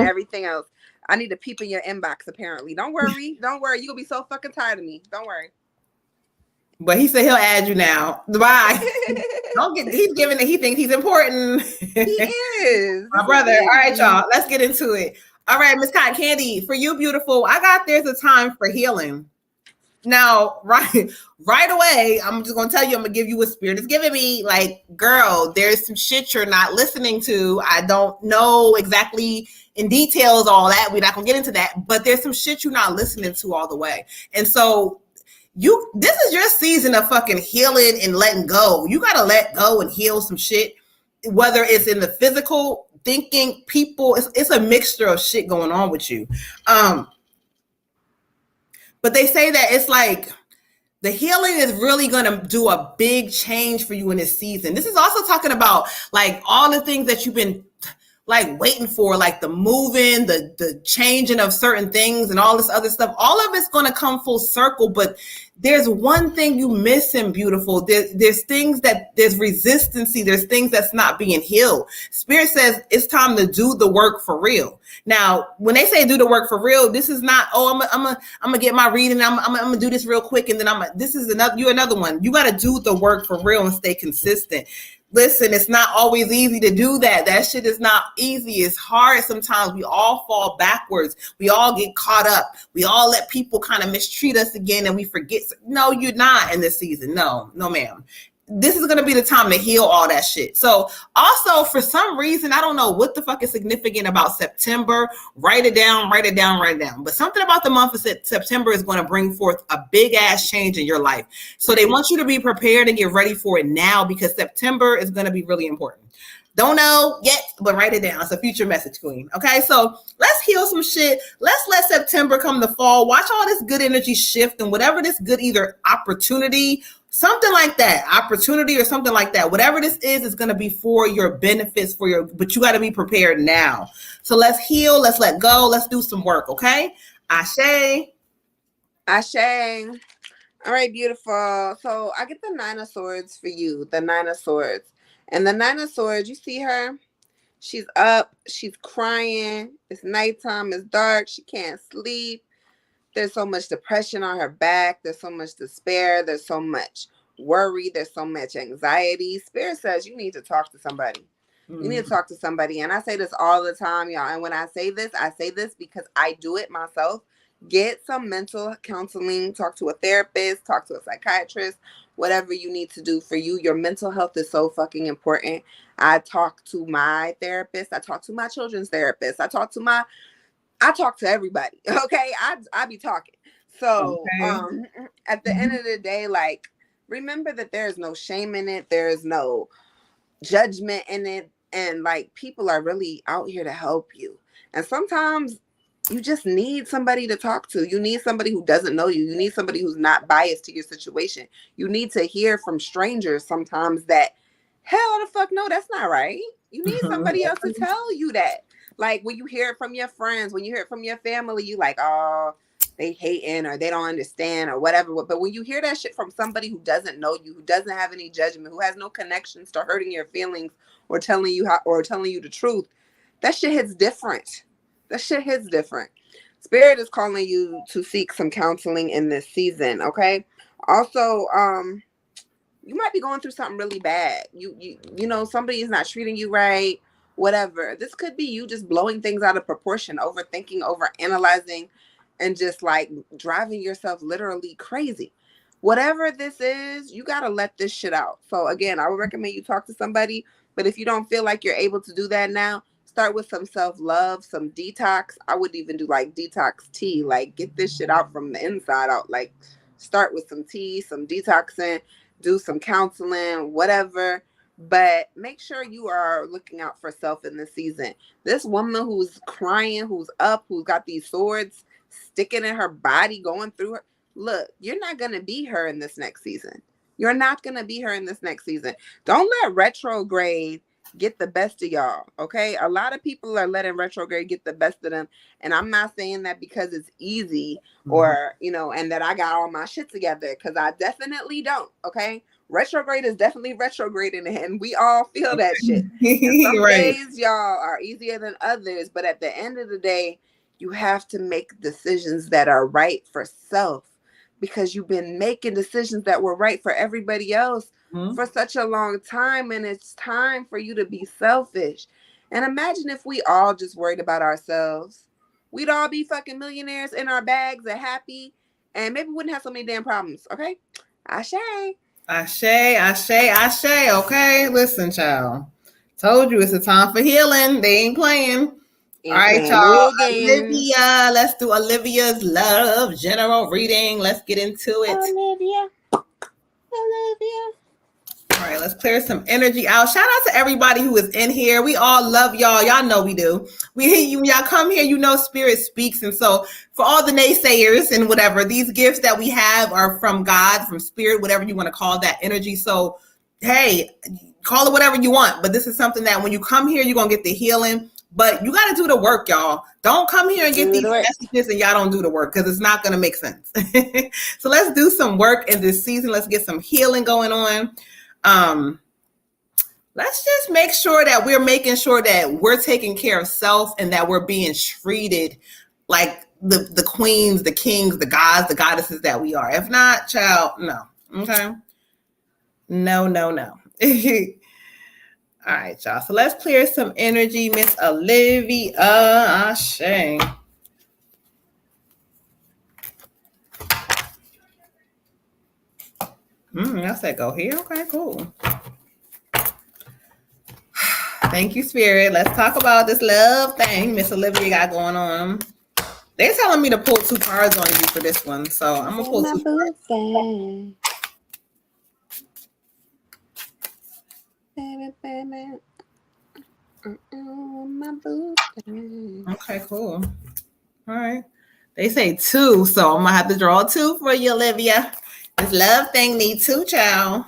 everything else. I need to peep in your inbox, apparently. Don't worry. Don't worry. You'll be so fucking tired of me. Don't worry. But he said he'll add you now. Bye. He's giving it. He thinks he's important. He is. My brother. All right, y'all. Let's get into it. All right, Miss Cotton Candy, for you, beautiful. I got there's a time for healing. Now, right away, I'm just gonna tell you, I'm gonna give you what Spirit is giving me. Like, girl, there's some shit you're not listening to. I don't know exactly in details all that. We're not gonna get into that, but there's some shit you're not listening to all the way. And so this is your season of fucking healing and letting go. You gotta let go and heal some shit, whether it's in the physical, thinking, people. It's a mixture of shit going on with you. But they say that it's like the healing is really going to do a big change for you in this season. This is also talking about like all the things that you've been like waiting for, like the moving, the changing of certain things and all this other stuff. All of it's going to come full circle, but there's one thing you missing, beautiful. There's things that there's resistancy. There's things that's not being healed. Spirit says it's time to do the work for real. Now, when they say do the work for real, this is not, oh, I'm gonna get my reading. I'm gonna do this real quick, and then this is another one. You got to do the work for real and stay consistent. Listen, it's not always easy to do that. That shit is not easy. It's hard sometimes. We all fall backwards. We all get caught up. We all let people kind of mistreat us again, and we forget. No, you're not in this season. No, ma'am. This is going to be the time to heal all that shit. So also, for some reason, I don't know what the fuck is significant about September. Write it down. But something about the month of September is going to bring forth a big ass change in your life. So they want you to be prepared and get ready for it now, because September is going to be really important. Don't know yet, but write it down. It's a future message, queen. Okay, so let's heal some shit. Let's let September come the fall. Watch all this good energy shift, and whatever this good, either opportunity, something like that, opportunity or something like that. Whatever this is going to be for your benefits, but you got to be prepared now. So let's heal. Let's let go. Let's do some work. Okay. Ashe. All right, beautiful. So I get the Nine of Swords for you. The Nine of Swords. And the Nine of Swords, you see her? She's up. She's crying. It's nighttime. It's dark. She can't sleep. There's so much depression on her back. There's so much despair. There's so much worry. There's so much anxiety. Spirit says you need to talk to somebody. You need to talk to somebody. And I say this all the time, y'all. And when I say this because I do it myself. Get some mental counseling. Talk to a therapist. Talk to a psychiatrist. Whatever you need to do for you. Your mental health is so fucking important. I talk to my therapist. I talk to my children's therapist. I talk to everybody. Okay. I be talking. So at the end of the day, like, remember that there's no shame in it. There's no judgment in it. And like, people are really out here to help you. And sometimes you just need somebody to talk to. You need somebody who doesn't know you. You need somebody who's not biased to your situation. You need to hear from strangers sometimes that, hell the fuck no, that's not right. You need somebody else to tell you that. Like, when you hear it from your friends, when you hear it from your family, you like, oh, they hating or they don't understand or whatever. But when you hear that shit from somebody who doesn't know you, who doesn't have any judgment, who has no connections to hurting your feelings or telling you the truth, that shit hits different. Spirit is calling you to seek some counseling in this season, okay? Also, you might be going through something really bad. You know, somebody is not treating you right, whatever. This could be you just blowing things out of proportion, overthinking, overanalyzing, and just like driving yourself literally crazy. Whatever this is, you got to let this shit out. So again, I would recommend you talk to somebody, but if you don't feel like you're able to do that now, start with some self-love, some detox. I would even do like detox tea, like get this shit out from the inside out. Like start with some tea, some detoxing, do some counseling, whatever. But make sure you are looking out for self in this season. This woman who's crying, who's up, who's got these swords sticking in her body, going through her. Look, you're not going to be her in this next season. You're not going to be her in this next season. Don't let retrograde get the best of y'all, okay? A lot of people are letting retrograde get the best of them, and I'm not saying that because it's easy or, you know, and that I got all my shit together, because I definitely don't, okay? Retrograde is definitely retrograding, and we all feel that shit. And some days, y'all, are easier than others, but at the end of the day, you have to make decisions that are right for self, because you've been making decisions that were right for everybody else for such a long time, and it's time for you to be selfish. And imagine if we all just worried about ourselves. We'd all be fucking millionaires in our bags and happy, and maybe we wouldn't have so many damn problems, okay? Ashe. Okay, listen, child. Told you it's a time for healing. They ain't playing. All right, And y'all. Wiggins. Olivia, let's do Olivia's love general reading. Let's get into it. Olivia. All right, let's clear some energy out. Shout out to everybody who is in here. We all love y'all. Y'all know we do. We hear you. Y'all come here, you know Spirit speaks. And so for all the naysayers and whatever, these gifts that we have are from God, from Spirit, whatever you want to call that energy. So, hey, call it whatever you want. But this is something that when you come here, you're going to get the healing. But you got to do the work, y'all. Don't come here and get these messages and y'all don't do the work because it's not going to make sense. So let's do some work in this season. Let's get some healing going on. Let's just make sure that we're making sure that we're taking care of self and that we're being treated like the queens, the kings, the gods, the goddesses that we are. If not, child, no. Okay. No. All right, y'all. So let's clear some energy. Miss Olivia. Ashe. I said go here. Okay, cool. Thank you, Spirit. Let's talk about this love thing Miss Olivia got going on. They're telling me to pull 2 cards on you for this one. So I'm going to pull 2 cards. Okay, cool. All right. They say 2, so I'm going to have to draw 2 for you, Olivia. This love thing needs 2, child.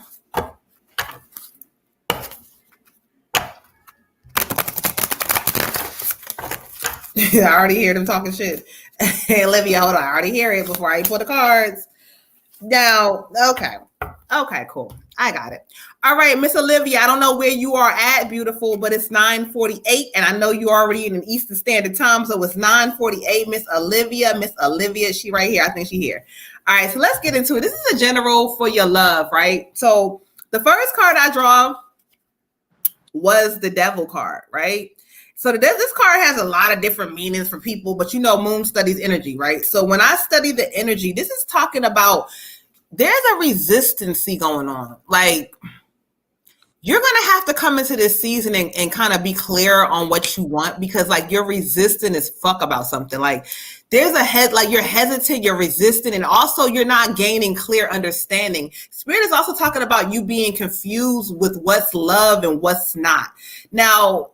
I already hear them talking shit. Hey, Olivia, hold on. I already hear it before I pull the cards. Now, okay. Okay, cool. I got it. All right, Miss Olivia, I don't know where you are at, beautiful, but it's 9:48, and I know you're already in an Eastern Standard Time, so it's 9:48. Miss Olivia, she right here. I think she here. All right, so let's get into it. This is a general for your love, right? So the first card I draw was the Devil card, right? So this card has a lot of different meanings for people, but you know, Moon studies energy, right? So when I study the energy, this is talking about there's a resistance going on. Like, you're going to have to come into this season and kind of be clear on what you want because, like, you're resistant as fuck about something. Like, there's you're hesitant, you're resistant, and also you're not gaining clear understanding. Spirit is also talking about you being confused with what's love and what's not. Now,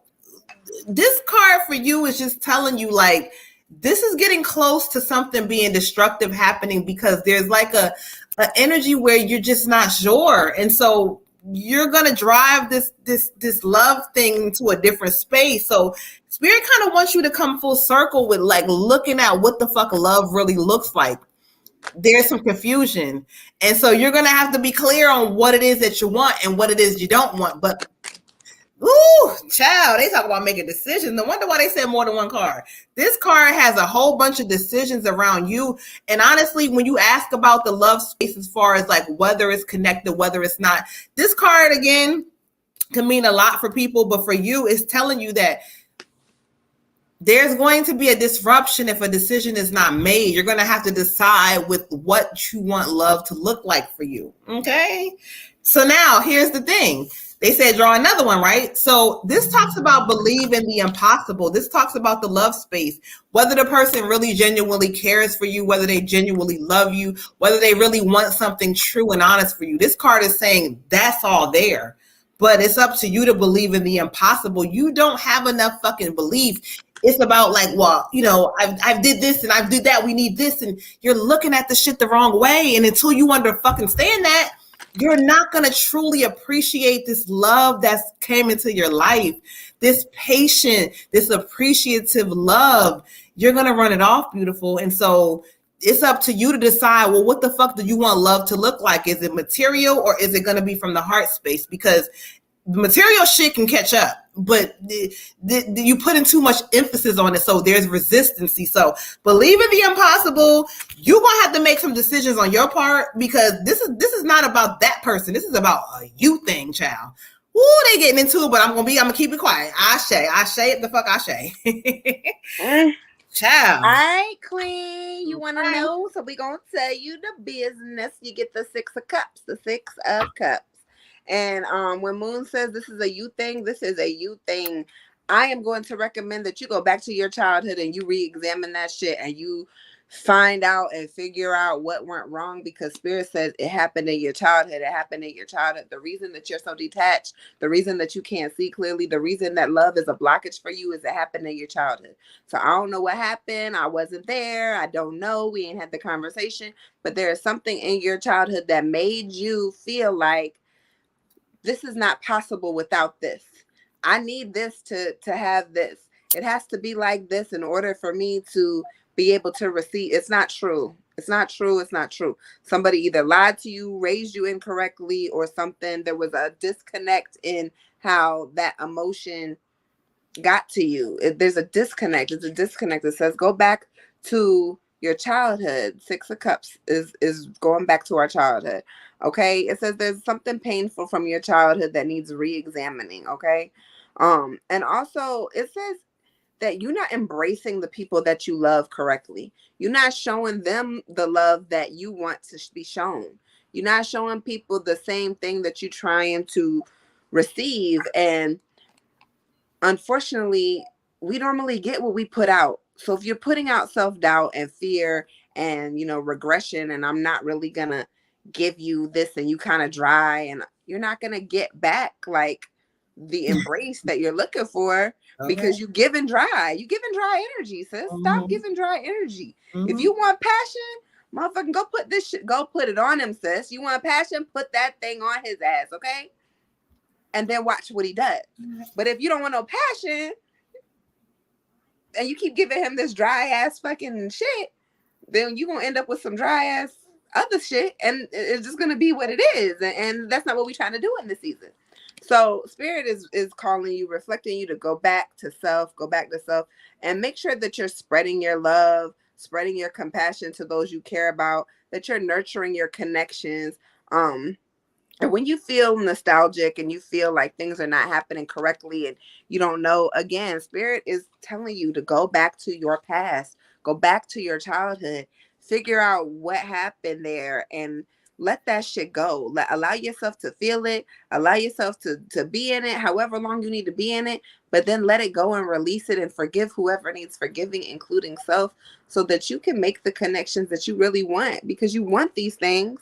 this card for you is just telling you, like, this is getting close to something being destructive happening because there's like a energy where you're just not sure. And so you're going to drive this love thing to a different space. So Spirit kind of wants you to come full circle with like looking at what the fuck love really looks like. There's some confusion. And so you're going to have to be clear on what it is that you want and what it is you don't want. But ooh, child, they talk about making decisions. No wonder why they said more than one card. This card has a whole bunch of decisions around you. And honestly, when you ask about the love space as far as like whether it's connected, whether it's not, this card again can mean a lot for people. But for you, it's telling you that there's going to be a disruption if a decision is not made. You're going to have to decide with what you want love to look like for you. Okay? So now here's the thing. They said draw another one, right? So this talks about believe in the impossible. This talks about the love space, whether the person really genuinely cares for you, whether they genuinely love you, whether they really want something true and honest for you. This card is saying that's all there, but it's up to you to believe in the impossible. You don't have enough fucking belief. It's about like, well, you know, I did this and I did that. We need this. And you're looking at the shit the wrong way. And until you understand that, you're not going to truly appreciate this love that's came into your life, this patient, this appreciative love. You're going to run it off, beautiful. And so it's up to you to decide, well, what the fuck do you want love to look like? Is it material or is it going to be from the heart space? Because the material shit can catch up, but you put in too much emphasis on it, so there's resistance. So believe in the impossible. You're gonna have to make some decisions on your part because this is not about that person. This is about a you thing, child. Ooh, they getting into it, but I'm gonna keep it quiet. I say the fuck I say. Child. All right, Queen. You want to know? So we gonna tell you the business. You get the 6 of Cups. The 6 of Cups. And when Moon says this is a you thing, this is a you thing. I am going to recommend that you go back to your childhood and you re-examine that shit and you find out and figure out what went wrong, because spirit says it happened in your childhood. It happened in your childhood. The reason that you're so detached, the reason that you can't see clearly, the reason that love is a blockage for you is it happened in your childhood. So I don't know what happened. I wasn't there. I don't know. We ain't had the conversation, but there is something in your childhood that made you feel like this is not possible without this. I need this to have this. It has to be like this in order for me to be able to receive. It's not true. It's not true. It's not true. Somebody either lied to you, raised you incorrectly, or something. There was a disconnect in how that emotion got to you. There's a disconnect. It's a disconnect. It says go back to your childhood. 6 of Cups is going back to our childhood. Okay. It says there's something painful from your childhood that needs re-examining. Okay. And also it says that you're not embracing the people that you love correctly. You're not showing them the love that you want to be shown. You're not showing people the same thing that you're trying to receive. And unfortunately, we normally get what we put out. So if you're putting out self-doubt and fear and, regression, and I'm not really gonna give you this, and you kind of dry, and you're not gonna get back like the embrace that you're looking for, because you giving dry energy, sis. Stop giving dry energy. If you want passion, motherfucking go put it on him, sis. You want passion, put that thing on his ass, okay? And then watch what he does. But if you don't want no passion and you keep giving him this dry ass fucking shit, then you're going to end up with some dry ass other shit, and it's just going to be what it is. And that's not what we're trying to do in this season. So spirit is calling you, reflecting you to go back to self, and make sure that you're spreading your love, spreading your compassion to those you care about, that you're nurturing your connections. And when you feel nostalgic and you feel like things are not happening correctly and you don't know, again, spirit is telling you to go back to your past, go back to your childhood, figure out what happened there, and let that shit go. Allow yourself to feel it, allow yourself to be in it, however long you need to be in it, but then let it go and release it and forgive whoever needs forgiving, including self, so that you can make the connections that you really want, because you want these things.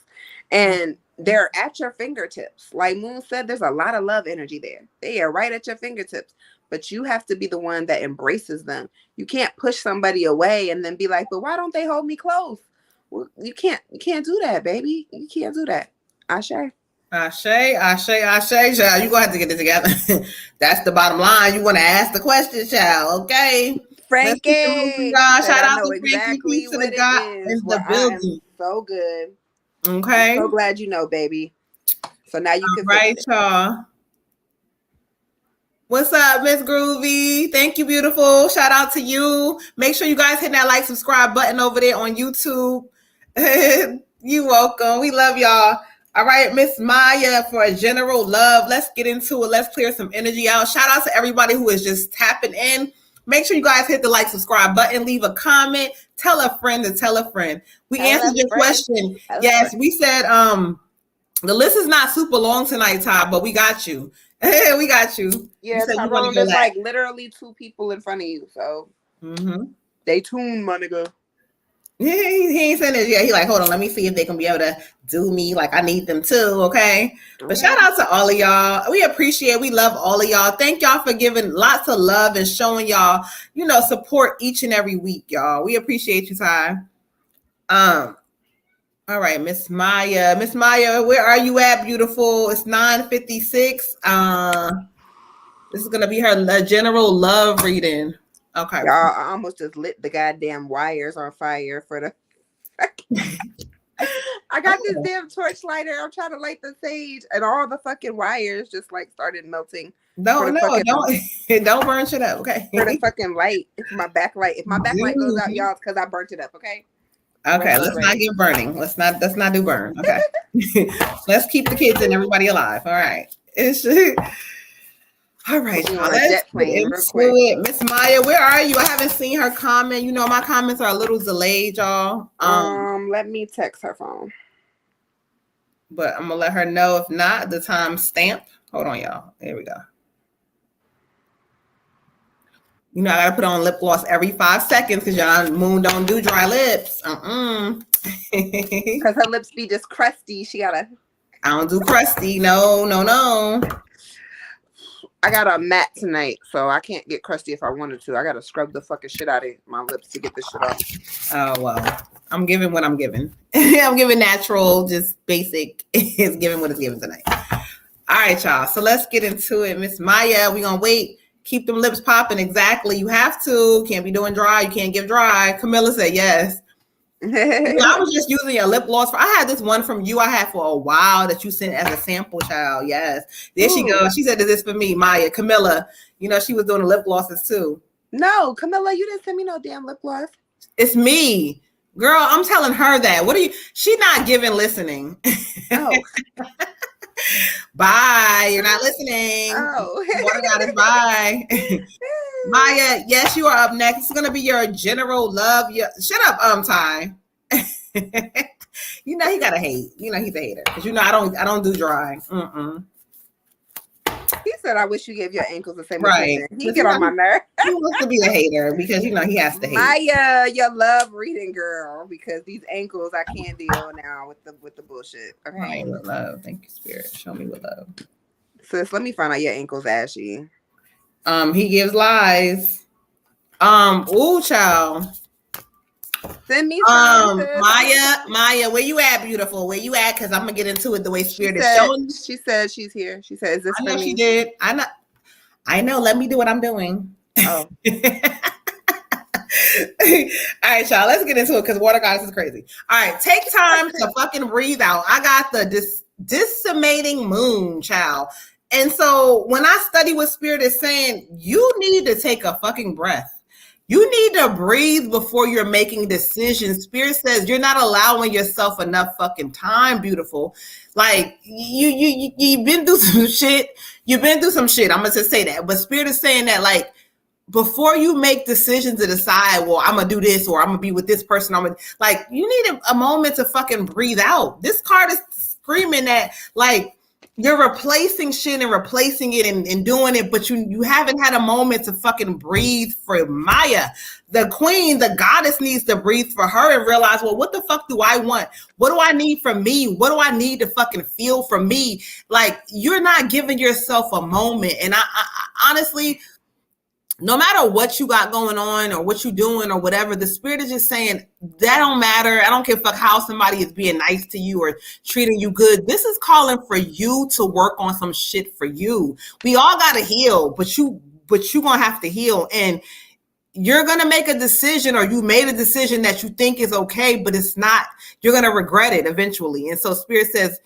And they're at your fingertips. Like Moon said, there's a lot of love energy there. They are right at your fingertips. But you have to be the one that embraces them. You can't push somebody away and then be like, but why don't they hold me close? Well, you can't do that, baby. You can't do that. Ashe. Ashe, child. You're going to have to get it together. That's the bottom line. You want to ask the question, child. Okay. Frankie. Shout out to exactly Frankie, to the God in the building. So good. Okay. I'm so glad you know, baby. So now you can fix it. Y'all. What's up, Miss Groovy? Thank you, beautiful. Shout out to you. Make sure you guys hit that like, subscribe button over there on YouTube. You welcome. We love y'all. All right, Miss Maya, for a general love. Let's get into it. Let's clear some energy out. Shout out to everybody who is just tapping in. Make sure you guys hit the like, subscribe button, leave a comment, tell a friend to tell a friend. We answered your question. Yes, we said the list is not super long tonight, Todd, but we got you. We got you. Yeah, Tyrone, there's like literally 2 people in front of you, so stay tuned, my nigga. He ain't saying it yet. He like, hold on, let me see if they can be able to do me like I need them too, okay? But shout out to all of y'all. We appreciate, we love all of y'all. Thank y'all for giving lots of love and showing y'all, support each and every week, y'all. We appreciate you, Ty. All right, Miss Maya. Miss Maya, where are you at, beautiful? It's 9:56. This is gonna be her general love reading. Okay. Y'all, I almost just lit the goddamn wires on fire for the I got this damn torch lighter. I'm trying to light the sage, and all the fucking wires just like started melting. Don't burn shit up, okay? For the fucking light. If my backlight goes out, y'all, it's because I burnt it up, okay? Okay, let's not get burning. Let's not do burn. Okay. Let's keep the kids and everybody alive. All right. All right, y'all. Let's get into it. Miss Maya, where are you? I haven't seen her comment. My comments are a little delayed, y'all. Let me text her phone. But I'm gonna let her know. If not, the time stamp. Hold on, y'all. Here we go. You know, I gotta put on lip gloss every 5 seconds because y'all Moon don't do dry lips. Because her lips be just crusty. She gotta. I don't do crusty. No. I got a matte tonight, so I can't get crusty if I wanted to. I gotta scrub the fucking shit out of my lips to get this shit off. Oh well, I'm giving what I'm giving. I'm giving natural, just basic. It's giving what it's giving tonight. All right, y'all. So let's get into it. Miss Maya, we gonna wait. Keep them lips popping. Exactly. You have to. Can't be doing dry. You can't give dry. Camilla said yes. I was just using your lip gloss. I had this one from you I had for a while that you sent as a sample, child. Yes. There she goes. She said, "Is this for me, Maya?" Camilla, you know, she was doing the lip glosses too. No, Camilla, you didn't send me no damn lip gloss. It's me. Girl, I'm telling her that. What are you? She not giving listening. Oh. Bye. You're not listening. Oh. Water goddess, bye. Maya, yes, you are up next. It's gonna be your general love. Shut up, Ty. You know he gotta hate. You know he's a hater. Cause you know I don't do dry. He said, "I wish you gave your ankles the same right." attention." He get on my nerve. He wants to be a hater because you know he has to hate. Maya, your love reading girl, because these ankles I can't deal now with the bullshit. Okay. Right, with love. Thank you, Spirit. Show me with love. Sis, let me find out your ankles ashy. He gives lies. Ooh, child. Send me some. Maya, where you at, beautiful? Where you at? Because I'm gonna get into it the way Spirit is showing. She said she's here. She said, "Is this for me?" She did. I know. Let me do what I'm doing. Oh. All right, y'all. Let's get into it because Water Goddess is crazy. All right, take time to fucking breathe out. I got the decimating moon, child. And so when I study what Spirit is saying, you need to take a fucking breath. You need to breathe before you're making decisions. Spirit says you're not allowing yourself enough fucking time, beautiful. Like you've been through some shit. You've been through some shit. I'm gonna just say that. But Spirit is saying that like before you make decisions to decide, well, I'm gonna do this or I'm gonna be with this person. Like you need a moment to fucking breathe out. This card is screaming that like you're replacing shit and replacing it and doing it, but you haven't had a moment to fucking breathe for Maya. The queen, the goddess needs to breathe for her and realize, well, what the fuck do I want? What do I need from me? What do I need to fucking feel from me? Like, you're not giving yourself a moment. And I honestly, no matter what you got going on or what you doing or whatever, the Spirit is just saying that don't matter. I don't care fuck how somebody is being nice to you or treating you good. This is calling for you to work on some shit for you. We all got to heal, but you gonna have to heal, and you're gonna make a decision, or you made a decision that you think is okay, but it's not. You're gonna regret it eventually. And so Spirit says,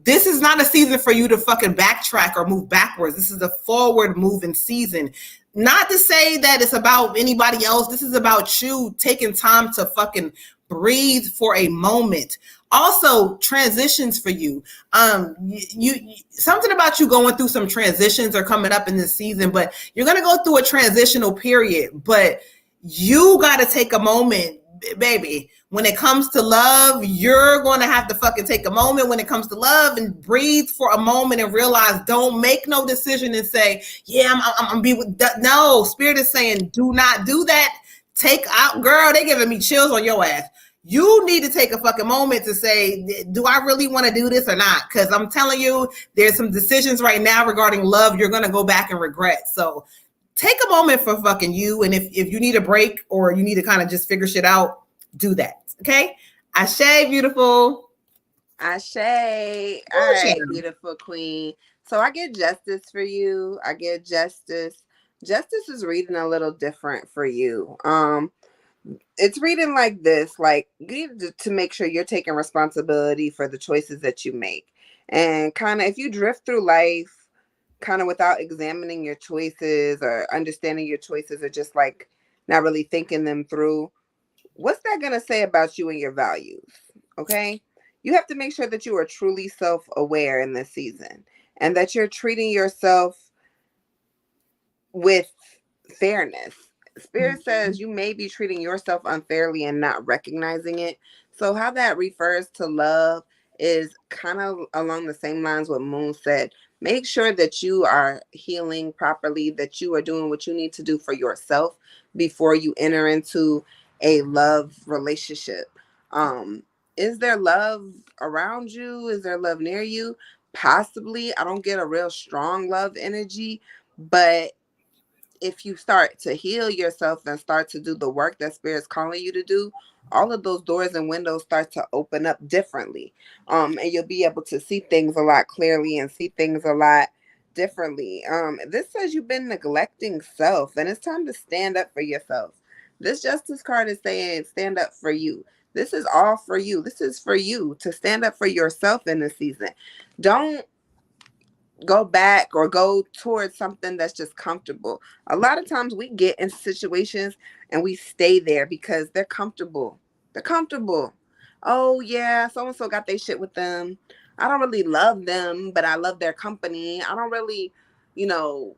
this is not a season for you to fucking backtrack or move backwards. This is a forward moving season. Not to say that it's about anybody else. This is about you taking time to fucking breathe for a moment. Also, transitions for you. You something about you going through some transitions are coming up in this season, but you're gonna go through a transitional period. But you got to take a moment, baby. When it comes to love, you're going to have to fucking take a moment when it comes to love and breathe for a moment and realize, don't make no decision and say, yeah, I'm going to be with that. No, Spirit is saying, do not do that. Take out, girl, they giving me chills on your ass. You need to take a fucking moment to say, do I really want to do this or not? Because I'm telling you, there's some decisions right now regarding love you're going to go back and regret. So take a moment for fucking you. And if you need a break or you need to kind of just figure shit out, do that. Okay? Ashe, beautiful. Ashe. All right, beautiful queen. So I get justice for you. I get justice. Justice is reading a little different for you. It's reading like this, like you need to make sure you're taking responsibility for the choices that you make. And kind of if you drift through life kind of without examining your choices or understanding your choices or just like not really thinking them through, what's that going to say about you and your values? Okay. You have to make sure that you are truly self-aware in this season and that you're treating yourself with fairness. Spirit says you may be treating yourself unfairly and not recognizing it. So how that refers to love is kind of along the same lines what Moon said. make sure that you are healing properly, that you are doing what you need to do for yourself before you enter into a love relationship. Um, is there love around you? Is there love near you? Possibly. I don't get a real strong love energy, but if you start to heal yourself and start to do the work that spirit's calling you to do, all of those doors and windows start to open up differently. And you'll be able to see things a lot clearly and see things a lot differently. This says you've been neglecting self, and it's time to stand up for yourself. This justice card is saying stand up for you. This is all for you. This is for you to stand up for yourself in this season. Don't go back or go towards something that's just comfortable. A lot of times we get in situations and we stay there because they're comfortable. They're comfortable. Oh yeah, so and so got their shit with them. I don't really love them, but I love their company. I don't really, you know,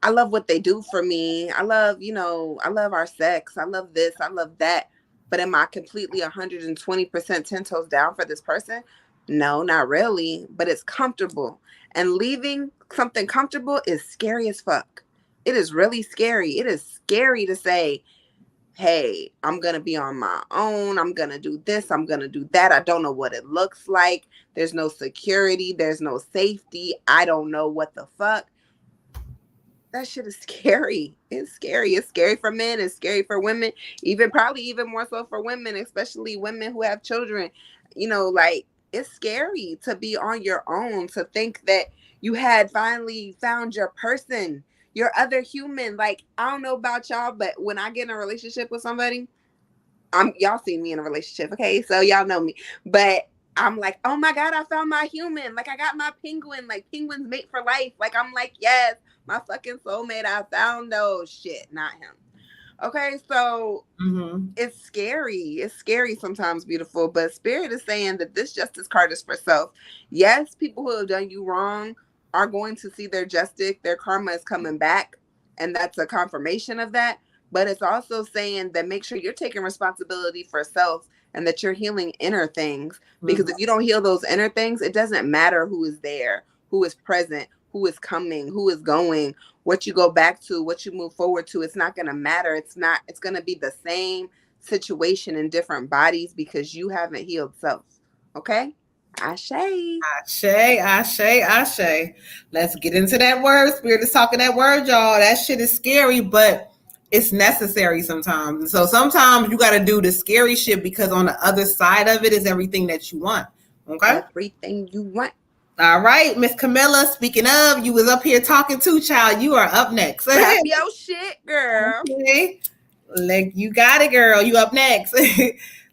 I love what they do for me. I love, I love our sex. I love this. I love that. But am I completely 120% 10 toes down for this person? No, not really. But it's comfortable. And leaving something comfortable is scary as fuck. It is really scary. It is scary to say, hey, I'm going to be on my own. I'm going to do this. I'm going to do that. I don't know what it looks like. There's no security. There's no safety. I don't know what the fuck. That shit is scary. It's scary. It's scary for men. It's scary for women. Probably even more so for women, especially women who have children. Like, it's scary to be on your own, to think that you had finally found your person, your other human. Like, I don't know about y'all, but when I get in a relationship with somebody, y'all seen me in a relationship, okay? So y'all know me. But I'm like, oh my God, I found my human. Like, I got my penguin. Like, penguins mate for life. Like, I'm like, yes, my fucking soulmate. I found those. Shit, not him. Okay, so It's scary. It's scary sometimes, beautiful. But Spirit is saying that this justice card is for self. Yes, people who have done you wrong are going to see their justice. Their karma is coming back. And that's a confirmation of that. But it's also saying that make sure you're taking responsibility for self and that you're healing inner things. Because if you don't heal those inner things, it doesn't matter who is there, who is present, who is coming, who is going, what you go back to, what you move forward to. It's not going to matter. It's going to be the same situation in different bodies because you haven't healed self. Okay? Ashe. Ashe, ashe, ashe. Let's get into that word. Spirit is talking that word, y'all. That shit is scary, but it's necessary sometimes. So sometimes you got to do the scary shit because on the other side of it is everything that you want. Okay? Everything you want. All right, Miss Camilla, speaking of, you was up here talking too, child. You are up next. Rap your shit, girl. Okay. Like, you got it, girl. You up next.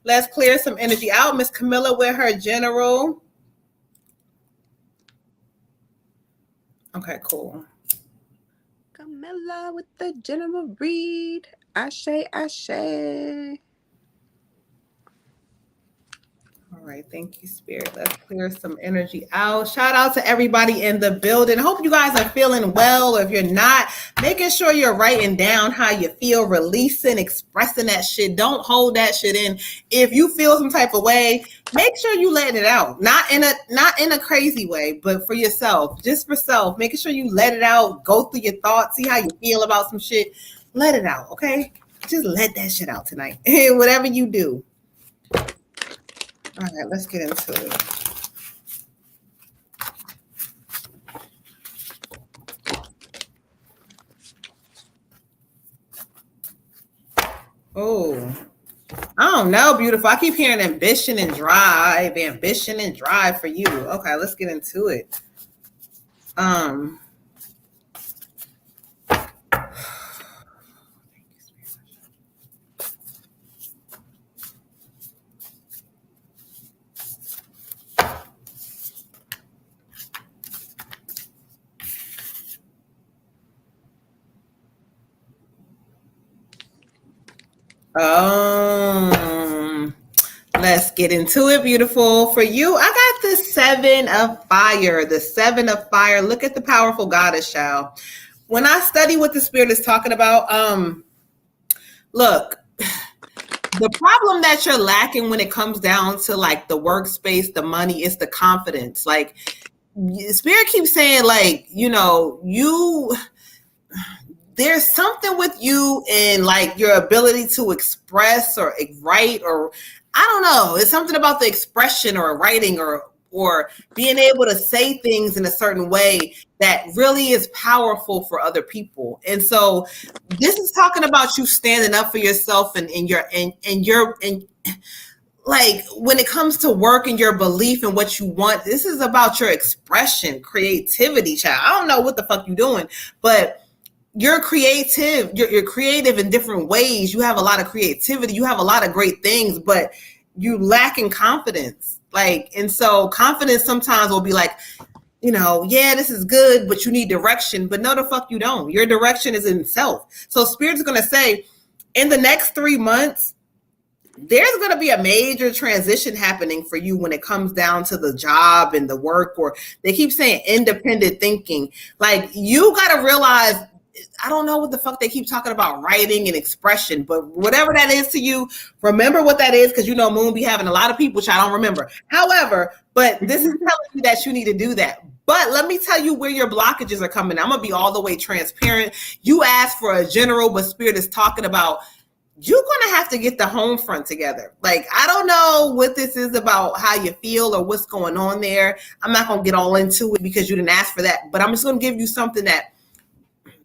Let's clear some energy out. Miss Camilla with her general. Okay, cool. Camilla with the general read. Ashe, ashe. All right, thank you, Spirit. Let's clear some energy out. Shout out to everybody in the building. Hope you guys are feeling well. Or if you're not, making sure you're writing down how you feel, releasing, expressing that shit. Don't hold that shit in. If you feel some type of way, make sure you let it out. Not in a crazy way, but for yourself, just for self. Making sure you let it out. Go through your thoughts. See how you feel about some shit. Let it out, okay? Just let that shit out tonight. Whatever you do. All right, let's get into it. Oh, I don't know, beautiful. I keep hearing ambition and drive for you. Okay, let's get into it. Let's get into it, beautiful. For you, I got the 7 of fire. The 7 of fire. Look at the powerful goddess, child. When I study what the Spirit is talking about, look, the problem that you're lacking when it comes down to like the workspace, the money, is the confidence. Like, Spirit keeps saying, like, you know, there's something with you in like your ability to express or write, or I don't know. It's something about the expression or writing or being able to say things in a certain way that really is powerful for other people. And so this is talking about you standing up for yourself and like when it comes to work and your belief and what you want. This is about your expression, creativity, child. I don't know what the fuck you're doing, but you're creative. You're creative in different ways. You have a lot of creativity. You have a lot of great things, but you lack in confidence. Like, and so confidence sometimes will be like, you know, yeah, this is good, but you need direction. But no, the fuck you don't. Your direction is in self. So Spirit's going to say, in the next 3 months, there's going to be a major transition happening for you when it comes down to the job and the work, or they keep saying independent thinking. Like, you got to realize, I don't know what the fuck they keep talking about writing and expression, but whatever that is to you, remember what that is, because you know Moon be having a lot of people, which I don't remember. However, but this is telling you that you need to do that. But let me tell you where your blockages are coming. I'm going to be all the way transparent. You asked for a general, but Spirit is talking about you're going to have to get the home front together. Like, I don't know what this is about, how you feel or what's going on there. I'm not going to get all into it because you didn't ask for that, but I'm just going to give you something that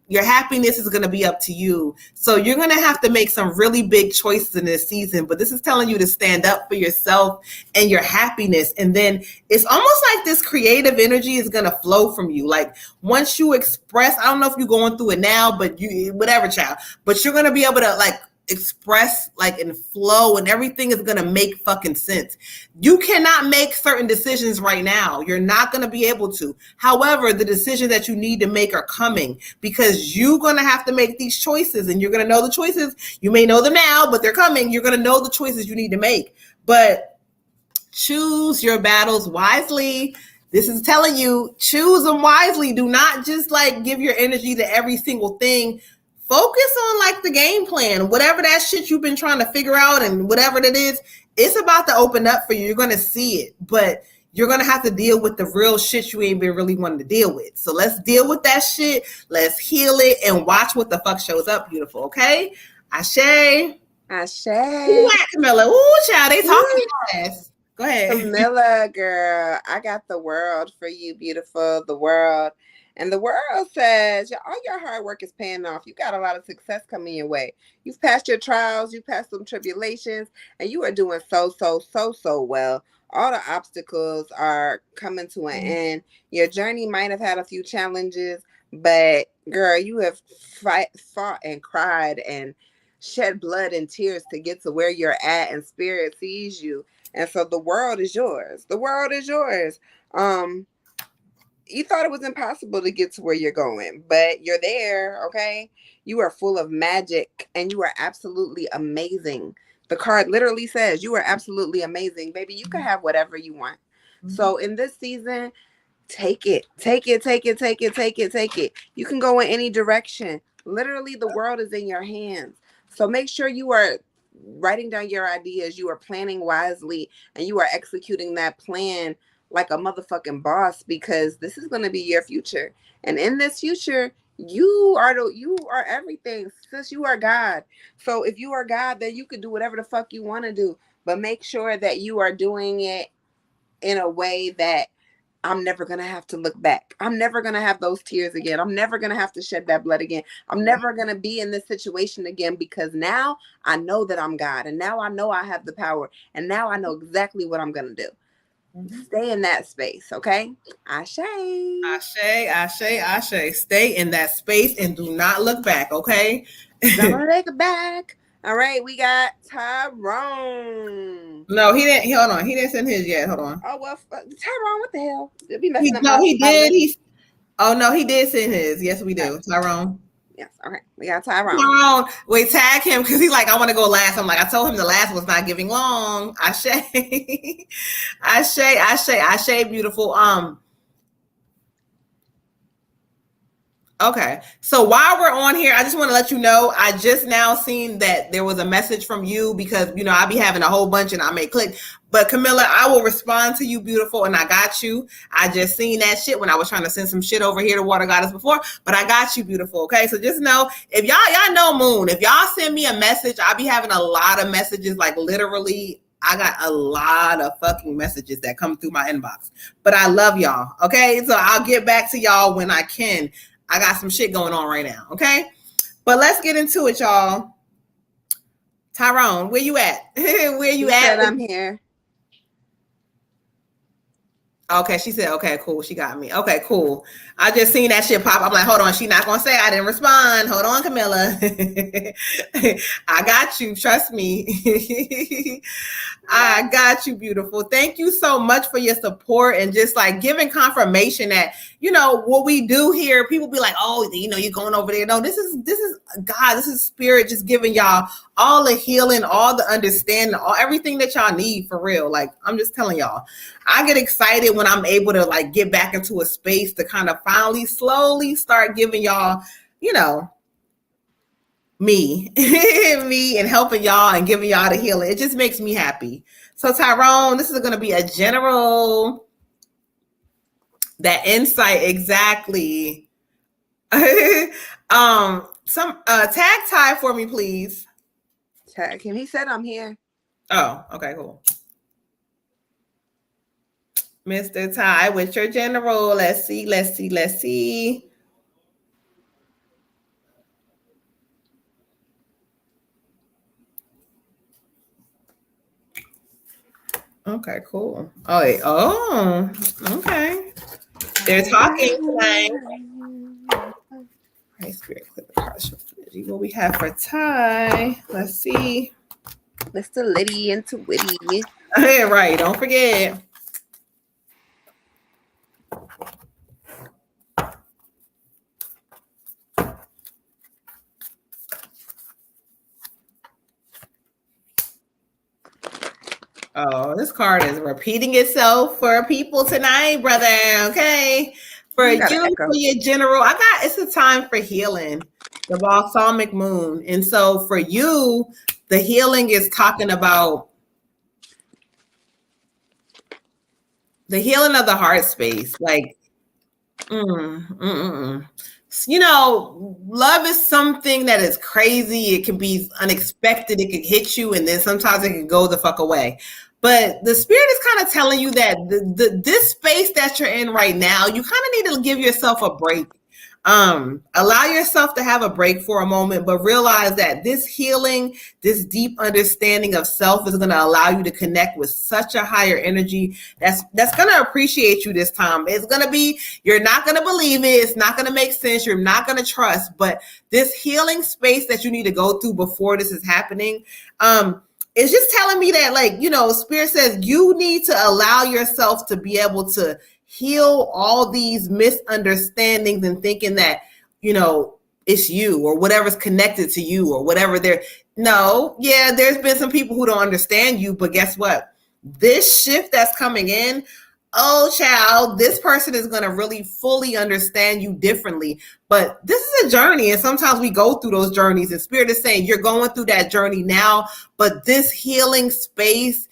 your happiness is going to be up to you. So you're going to have to make some really big choices in this season, but this is telling you to stand up for yourself and your happiness. And then it's almost like this creative energy is going to flow from you. Like, once you express, I don't know if you're going through it now, but you, whatever, child, but you're going to be able to like express like and flow, and everything is going to make fucking sense. You cannot make certain decisions right now. You're not going to be able to. However, the decisions that you need to make are coming, because you're going to have to make these choices, and you're going to know the choices. You may know them now, but they're coming. You're going to know the choices you need to make, but choose your battles wisely. This is telling you, choose them wisely. Do not just like give your energy to every single thing. Focus on like the game plan, whatever that shit you've been trying to figure out, and whatever it is, it's about to open up for you. You're going to see it, but you're going to have to deal with the real shit you ain't been really wanting to deal with. So let's deal with that shit. Let's heal it and watch what the fuck shows up, beautiful. Okay. Ashe. Ashe. Ooh, Camilla. Ooh, child. They talking fast. Go ahead. Camilla, girl, I got the world for you, beautiful. The world. And the world says all your hard work is paying off. You got a lot of success coming your way. You've passed your trials, you've passed some tribulations, and you are doing so well. All the obstacles are coming to an end. Your journey might have had a few challenges, but girl, you have fought and cried and shed blood and tears to get to where you're at, and Spirit sees you. And so the world is yours. The world is yours. You thought it was impossible to get to where you're going, but you're there, okay? You are full of magic, and you are absolutely amazing. The card literally says you are absolutely amazing. Baby, you can have whatever you want. Mm-hmm. So in this season, take it. You can go in any direction. Literally, the world is in your hands. So make sure you are writing down your ideas, you are planning wisely, and you are executing that plan like a motherfucking boss, because this is going to be your future. And in this future, you are everything. Sis, you are God. So if you are God, then you can do whatever the fuck you want to do, but make sure that you are doing it in a way that I'm never going to have to look back. I'm never going to have those tears again. I'm never going to have to shed that blood again. I'm never going to be in this situation again, because now I know that I'm God, and now I know I have the power, and now I know exactly what I'm going to do. Stay in that space, okay? Ashe. Stay in that space and do not look back, okay? Don't look back. All right, we got Tyrone. No, he didn't. Hold on, he didn't send his yet. Hold on. Oh well, Tyrone, what the hell? He did. He did send his. Yes, we do. Tyrone. Yes. Okay. We got Tyrone. Wait, tag him, because he's like, I want to go last. I'm like, I told him the last was not giving long. Ashe. Ashe, beautiful. Okay. So while we're on here, I just want to let you know, I just now seen that there was a message from you because, you know, I be having a whole bunch and I may click. But Camilla, I will respond to you, beautiful, and I got you. I just seen that shit when I was trying to send some shit over here to Water Goddess before, but I got you, beautiful. Okay. So just know, if y'all know Moon, if y'all send me a message, I be having a lot of messages, like literally I got a lot of fucking messages that come through my inbox, but I love y'all. Okay. So I'll get back to y'all when I can. I got some shit going on right now. Okay. But let's get into it, y'all. Tyrone, where you at? Where you at? Said I'm here. Okay, she said, okay, cool. She got me. Okay, cool. I just seen that shit pop. I'm like, hold on. She not going to say I didn't respond. Hold on, Camilla. I got you. Trust me. I got you, beautiful. Thank you so much for your support and just like giving confirmation that, you know, what we do here, people be like, oh, you know, you're going over there. No, this is God, this is spirit just giving y'all all the healing, all the understanding, all everything that y'all need for real. Like, I'm just telling y'all, I get excited when I'm able to like get back into a space to kind of finally slowly start giving y'all, you know, me and helping y'all and giving y'all the healing. It just makes me happy. So Tyrone, this is going to be a general, that insight exactly. Some tag Ty for me, please. Tag him. He said I'm here. Oh, okay, cool. Mr. Ty with your general. Let's see. Okay, cool. Oh, wait. Oh, okay. They're talking tonight. Right, spirit, clip the partial energy. What we have for Ty? Let's see. Mr. Liddy into Witty. Right, don't forget. Oh, this card is repeating itself for people tonight, brother. Okay. For you, for your general, it's a time for healing, the balsamic moon. And so for you, the healing is talking about the healing of the heart space. Like, you know, love is something that is crazy. It can be unexpected. It could hit you, and then sometimes it can go the fuck away. But the spirit is kind of telling you that this space that you're in right now, you kind of need to give yourself a break. Allow yourself to have a break for a moment, but realize that this healing, this deep understanding of self is going to allow you to connect with such a higher energy that's going to appreciate you this time. It's going to be, you're not going to believe it. It's not going to make sense. You're not going to trust, but this healing space that you need to go through before this is happening, it's just telling me that, like, you know, spirit says you need to allow yourself to be able to heal all these misunderstandings and thinking that, you know, it's you or whatever's connected to you or whatever there's been some people who don't understand you, but guess what? This shift that's coming in, oh child, this person is going to really fully understand you differently. But this is a journey, and sometimes we go through those journeys, and spirit is saying you're going through that journey now, but this healing space,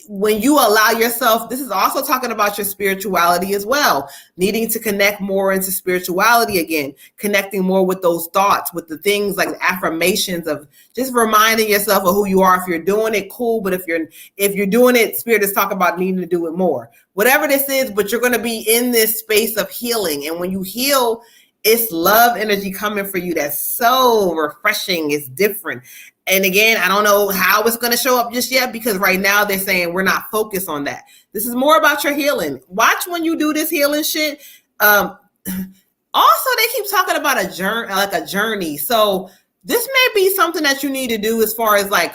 when you allow yourself, this is also talking about your spirituality as well, needing to connect more into spirituality again, connecting more with those thoughts, with the things like affirmations of just reminding yourself of who you are. If you're doing it, cool. But if you're doing it, spirit is talking about needing to do it more, whatever this is, but you're going to be in this space of healing. And when you heal, it's love energy coming for you. That's so refreshing. It's different. And again, I don't know how it's going to show up just yet, because right now they're saying we're not focused on that. This is more about your healing. Watch when you do this healing shit. Also, they keep talking about a journey. So this may be something that you need to do as far as like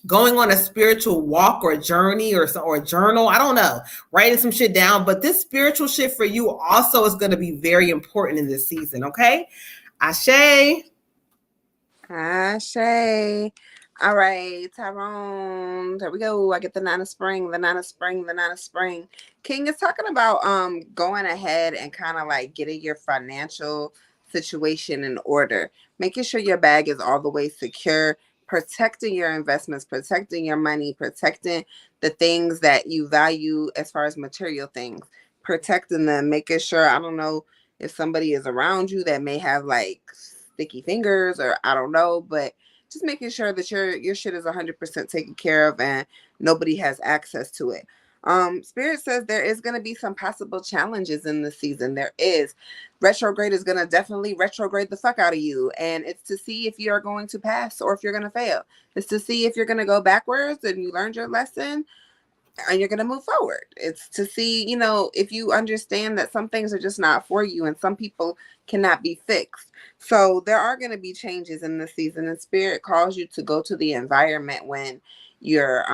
going on a spiritual walk or a journey or a journal. I don't know, writing some shit down. But this spiritual shit for you also is going to be very important in this season. Okay, Ashe. Ashe. All right, Tyrone. There we go. I get the 9 of spring, the 9 of spring, the 9 of spring. King is talking about going ahead and kind of like getting your financial situation in order, making sure your bag is all the way secure, protecting your investments, protecting your money, protecting the things that you value as far as material things, protecting them, making sure, I don't know if somebody is around you that may have like sticky fingers or I don't know, but just making sure that your shit is 100% taken care of and nobody has access to it. Spirit says there is going to be some possible challenges in the season. There is. Retrograde is going to definitely retrograde the fuck out of you, and it's to see if you are going to pass or if you're going to fail. It's to see if you're going to go backwards and you learned your lesson and you're going to move forward. It's to see, if you understand that some things are just not for you and some people cannot be fixed. So there are going to be changes in this season, and Spirit calls you to go to the environment when you're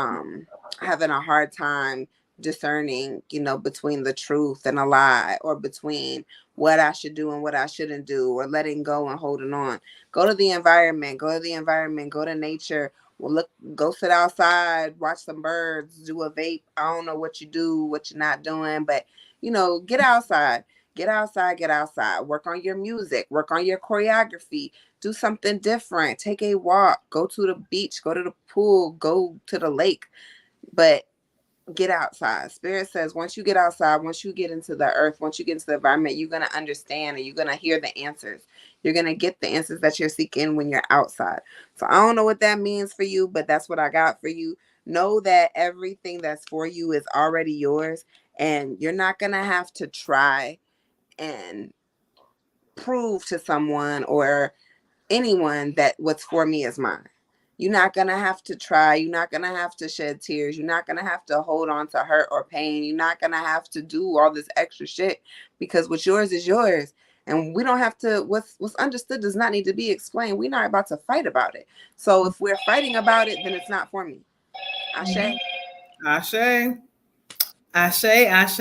having a hard time discerning, between the truth and a lie, or between what I should do and what I shouldn't do, or letting go and holding on. Go to the environment, go to nature. Well, go sit outside, watch some birds, do a vape. I don't know what you do, what you're not doing, but get outside. Get outside. Work on your music, work on your choreography, do something different. Take a walk, go to the beach, go to the pool, go to the lake. But get outside. Spirit says once you get outside, once you get into the earth, once you get into the environment, you're going to understand and you're going to hear the answers. You're going to get the answers that you're seeking when you're outside. So I don't know what that means for you, but that's what I got for you. Know that everything that's for you is already yours, and you're not going to have to try and prove to someone or anyone that what's for me is mine. You're not going to have to try. You're not going to have to shed tears. You're not going to have to hold on to hurt or pain. You're not going to have to do all this extra shit, because what's yours is yours. And we don't have to, what's understood does not need to be explained. We're not about to fight about it. So if we're fighting about it, then it's not for me. Ashe. Ashe.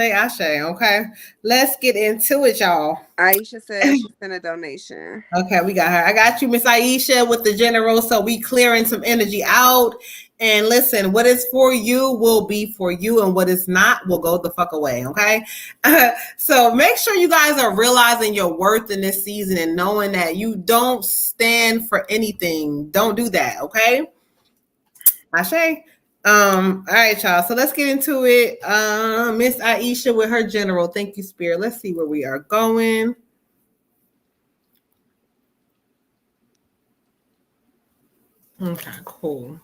Okay, let's get into it, y'all. Aisha says she sent a donation. Okay, we got her. I got you, Miss Aisha, with the general. So we clearing some energy out. And listen, what is for you will be for you, and what is not will go the fuck away. Okay. So make sure you guys are realizing your worth in this season and knowing that you don't stand for anything. Don't do that. Okay. Ashe. All right, y'all. So let's get into it. Miss Aisha with her general. Thank you, Spirit. Let's see where we are going. Okay, cool.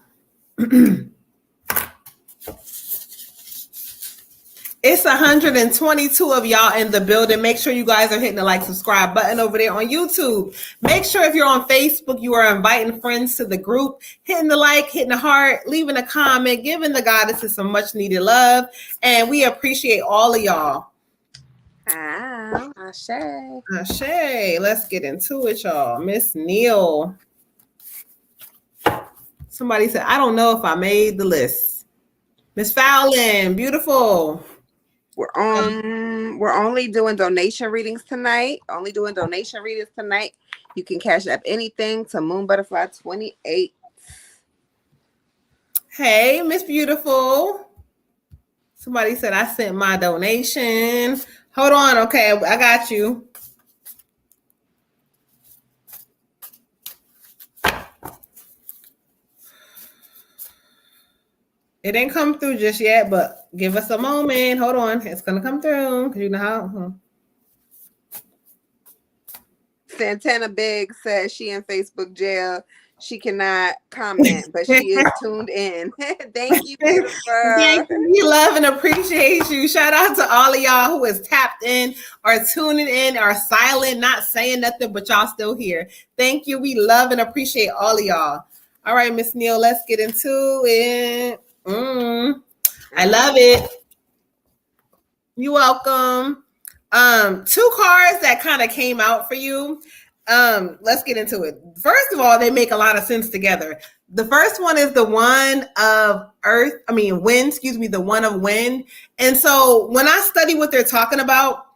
It's 122 of y'all in the building. Make sure you guys are hitting the like, subscribe button over there on YouTube. Make sure if you're on Facebook, you are inviting friends to the group, hitting the like, hitting the heart, leaving a comment, giving the goddesses some much needed love. And we appreciate all of y'all. Ashe. Ashe. Let's get into it, y'all. Miss Neil. Somebody said, I don't know if I made the list. Miss Fowlin, beautiful. We're only doing donation readings tonight. You can cash up anything to Moon Butterfly 28. Hey, Miss Beautiful. Somebody said I sent my donation. Hold on, okay, I got you. It didn't come through just yet, but give us a moment. Hold on. It's going to come through. Because you know how. Santana Big says she in Facebook jail. She cannot comment, but she is tuned in. Thank you, beautiful. Thank you. We love and appreciate you. Shout out to all of y'all who is tapped in or tuning in or silent, not saying nothing, but y'all still here. Thank you. We love and appreciate all of y'all. All right, Miss Neil, let's get into it. I love it. You're welcome. 2 cards that kind of came out for you. Let's get into it. First of all, they make a lot of sense together. The first one is the one of wind, the one of wind. And so when I study what they're talking about,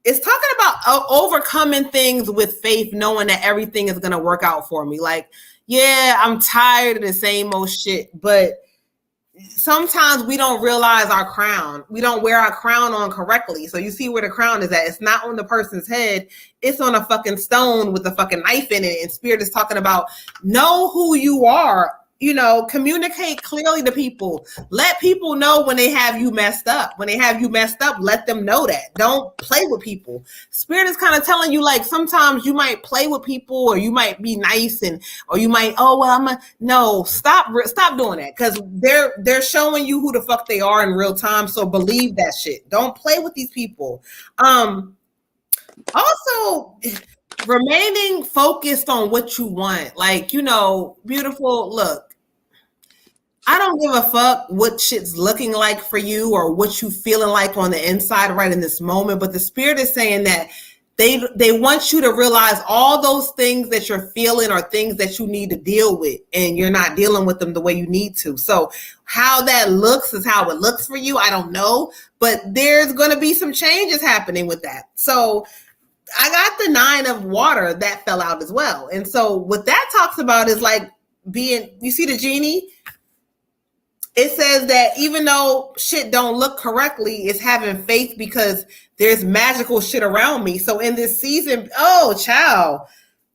it's talking about overcoming things with faith, knowing that everything is going to work out for me. Like, yeah, I'm tired of the same old shit, but sometimes we don't realize our crown. We don't wear our crown on correctly. So you see where the crown is at. It's not on the person's head. It's on a fucking stone with a fucking knife in it. And Spirit is talking about know who you are. You know, communicate clearly to people. Let people know when they have you messed up. When they have you messed up, let them know that. Don't play with people. Spirit is kind of telling you, like, sometimes you might play with people, or you might be nice, or you might, no, stop doing that, because they're showing you who the fuck they are in real time. So believe that shit. Don't play with these people. Also, remaining focused on what you want. Like, you know, beautiful, look, I don't give a fuck what shit's looking like for you or what you feeling like on the inside right in this moment. But the Spirit is saying that they want you to realize all those things that you're feeling are things that you need to deal with, and you're not dealing with them the way you need to. So how that looks is how it looks for you. I don't know, but there's going to be some changes happening with that. So I got the 9 of water that fell out as well. And so what that talks about is like being, you see the genie? It says that even though shit don't look correctly, it's having faith because there's magical shit around me. So in this season, oh, child,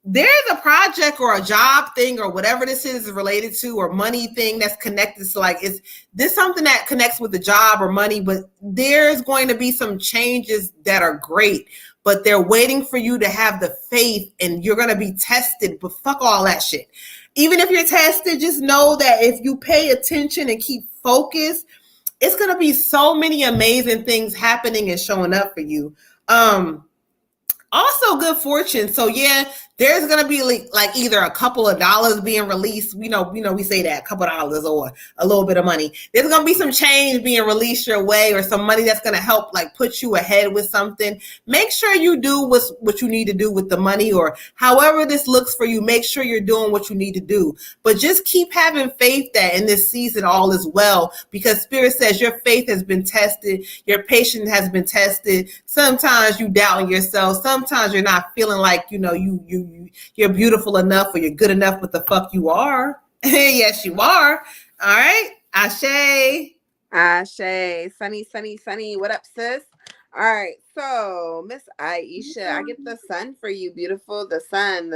there's a project or a job thing or whatever this is related to, or money thing that's connected to, like, is this something that connects with the job or money? But there's going to be some changes that are great, but they're waiting for you to have the faith, and you're going to be tested, but fuck all that shit. Even if you're tested, just know that if you pay attention and keep focused, it's going to be so many amazing things happening and showing up for you. Also good fortune. So yeah, there's going to be like either a couple of dollars being released. We say that, a couple of dollars or a little bit of money. There's going to be some change being released your way, or some money that's going to help like put you ahead with something. Make sure you do what you need to do with the money, or however this looks for you. Make sure you're doing what you need to do, but just keep having faith that in this season all is well, because Spirit says your faith has been tested. Your patience has been tested. Sometimes you doubting yourself. Sometimes you're not feeling like, you're beautiful enough or you're good enough, but the fuck you are. Yes, you are. All right. Ashe. Ashe. Sunny. What up, sis? All right. So, Miss Aisha, I get the sun for you, beautiful. The sun.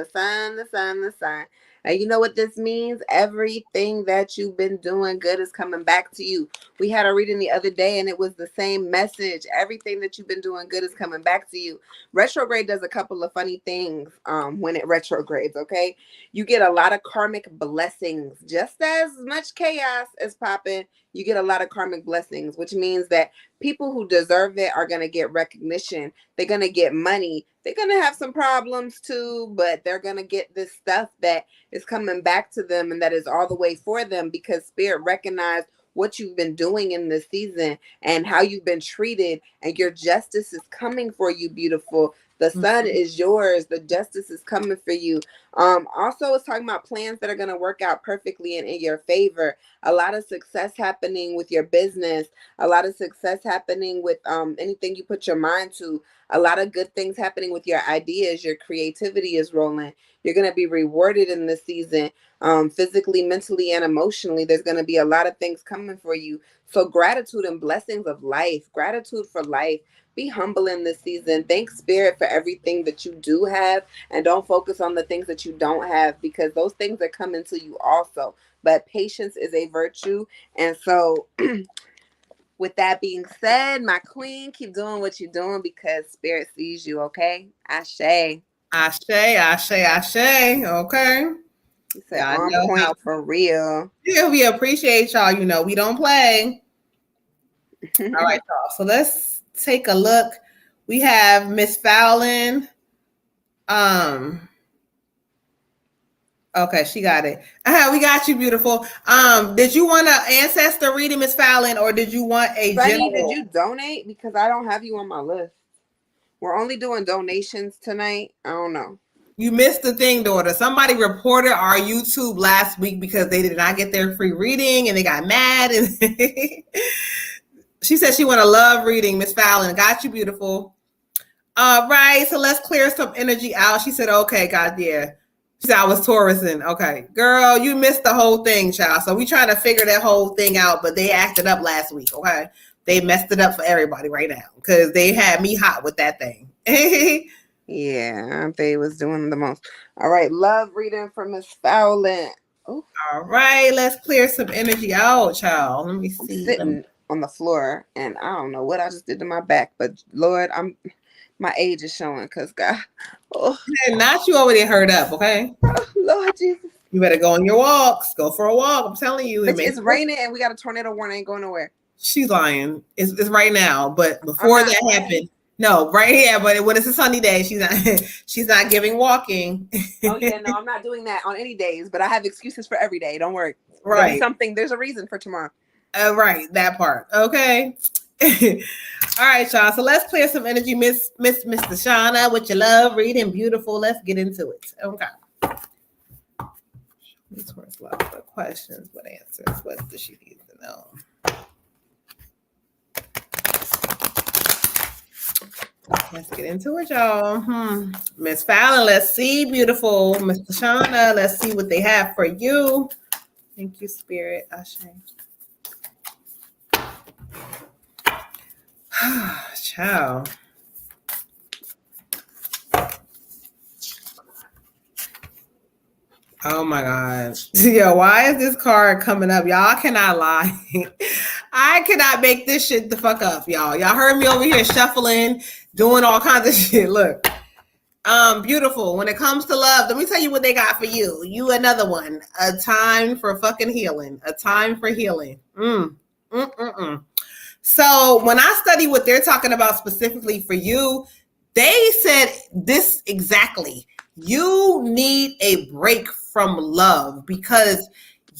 And you know what this means? Everything that you've been doing good is coming back to you. We had a reading the other day, and it was the same message. Everything that you've been doing good is coming back to you. Retrograde does a couple of funny things when it retrogrades, okay? You get a lot of karmic blessings. Just as much chaos is popping, you get a lot of karmic blessings, which means that people who deserve it are going to get recognition. They're going to get money. They're going to have some problems too, but they're going to get this stuff that is coming back to them, and that is all the way for them, because Spirit recognized what you've been doing in this season and how you've been treated, and your justice is coming for you, beautiful. The sun is yours. The justice is coming for you. Also, it's talking about plans that are going to work out perfectly and in your favor. A lot of success happening with your business. A lot of success happening with anything you put your mind to. A lot of good things happening with your ideas. Your creativity is rolling. You're going to be rewarded in this season, physically, mentally, and emotionally. There's going to be a lot of things coming for you. So gratitude and blessings of life. Gratitude for life. Be humble in this season. Thank Spirit for everything that you do have, and don't focus on the things that you don't have, because those things are coming to you also. But patience is a virtue. And so with that being said, my queen, keep doing what you're doing, because Spirit sees you, okay? Ashe. Okay. He said, on point for real. Yeah, we appreciate y'all. We don't play. All right, y'all. So let's take a look. We have Miss Fallon. Okay, she got it. We got you, beautiful. Did you want an ancestor reading, Miss Fallon, or did you want a general? Did you donate? Because I don't have you on my list. We're only doing donations tonight. I don't know. You missed the thing, daughter. Somebody reported our YouTube last week because they did not get their free reading, and they got mad. And she said she want a love reading, Miss Fallon. Got you, beautiful. All right, so let's clear some energy out. She said, okay, God, yeah. She said, I was Taurusing. Okay. Girl, you missed the whole thing, child. So we trying to figure that whole thing out, but they acted up last week, okay? They messed it up for everybody right now because they had me hot with that thing. Yeah, they was doing the most. All right, love reading from Miss Fowlin. Oh, All right, let's clear some energy out, child. Let me I'm see. sitting on the floor and I don't know what I just did to my back, but Lord, my age is showing because God, oh, Not you over there hurt up, okay? Lord Jesus. You better go on your walks. Go for a walk. I'm telling you. It's raining and we got a tornado warning. Ain't going nowhere. She's lying. It's right now, but before that happened, no, right here. But when it's a sunny day, she's not she's not giving walking. Oh yeah, no, I'm not doing that on any days. But I have excuses for every day. Don't worry. Right. Something. There's a reason for tomorrow. Right, that part. Okay. All right, y'all. So let's clear some energy, Miss Shauna, with your love reading, beautiful. Let's get into it. Okay. Towards love, what questions, what answers, what does she need to know? Let's get into it, y'all. Miss Fallon, let's see, beautiful. Miss Shauna, let's see what they have for you. Thank you, Spirit. Ashe. Ciao. Oh my God. Yo, why is this card coming up? Y'all cannot lie. I cannot make this shit the fuck up, y'all. Y'all heard me over here shuffling, doing all kinds of shit. Look. Beautiful. When it comes to love, let me tell you what they got for you. You another one. A time for fucking healing. A time for healing. So when I study what they're talking about specifically for you, they said this exactly. You need a break from love because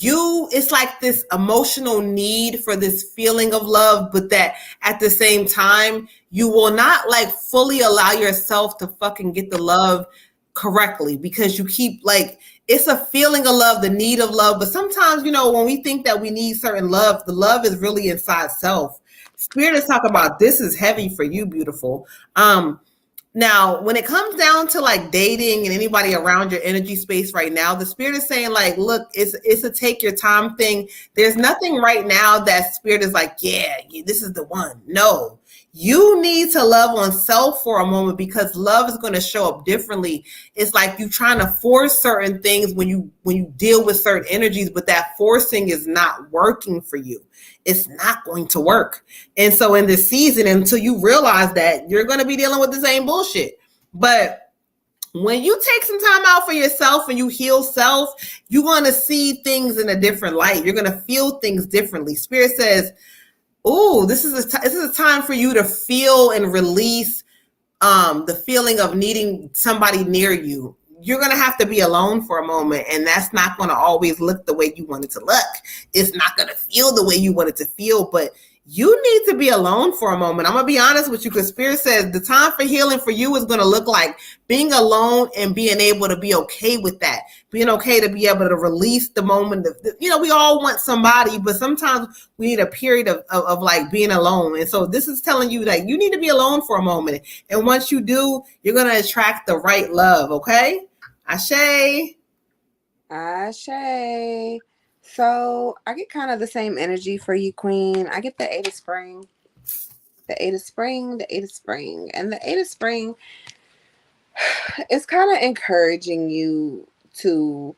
it's like this emotional need for this feeling of love, but that at the same time, you will not like fully allow yourself to fucking get the love correctly because you keep like, it's a feeling of love, the need of love. But sometimes, when we think that we need certain love, the love is really inside self. Spirit is talking about this is heavy for you, beautiful. Now, when it comes down to like dating and anybody around your energy space right now, the Spirit is saying like, look, it's a take your time thing. There's nothing right now that Spirit is like, yeah, this is the one. No, you need to love on self for a moment because love is going to show up differently. It's like you trying to force certain things when you deal with certain energies, but that forcing is not working for you. It's not going to work. And so in this season, until you realize that, you're going to be dealing with the same bullshit. But when you take some time out for yourself and you heal self, you're going to see things in a different light. You're going to feel things differently. Spirit says, oh, this is a time for you to feel and release the feeling of needing somebody near you. You're going to have to be alone for a moment, and that's not going to always look the way you want it to look. It's not going to feel the way you want it to feel, but you need to be alone for a moment. I'm going to be honest with you because Spirit says the time for healing for you is going to look like being alone and being able to be okay with that, being okay to be able to release the moment of, we all want somebody, but sometimes we need a period of like being alone. And so this is telling you that you need to be alone for a moment. And once you do, you're going to attract the right love. Okay. Ashe. Ashe. So I get kind of the same energy for you, Queen. I get the 8 of spring. The 8 of spring, the 8 of spring. And the 8 of spring is kind of encouraging you to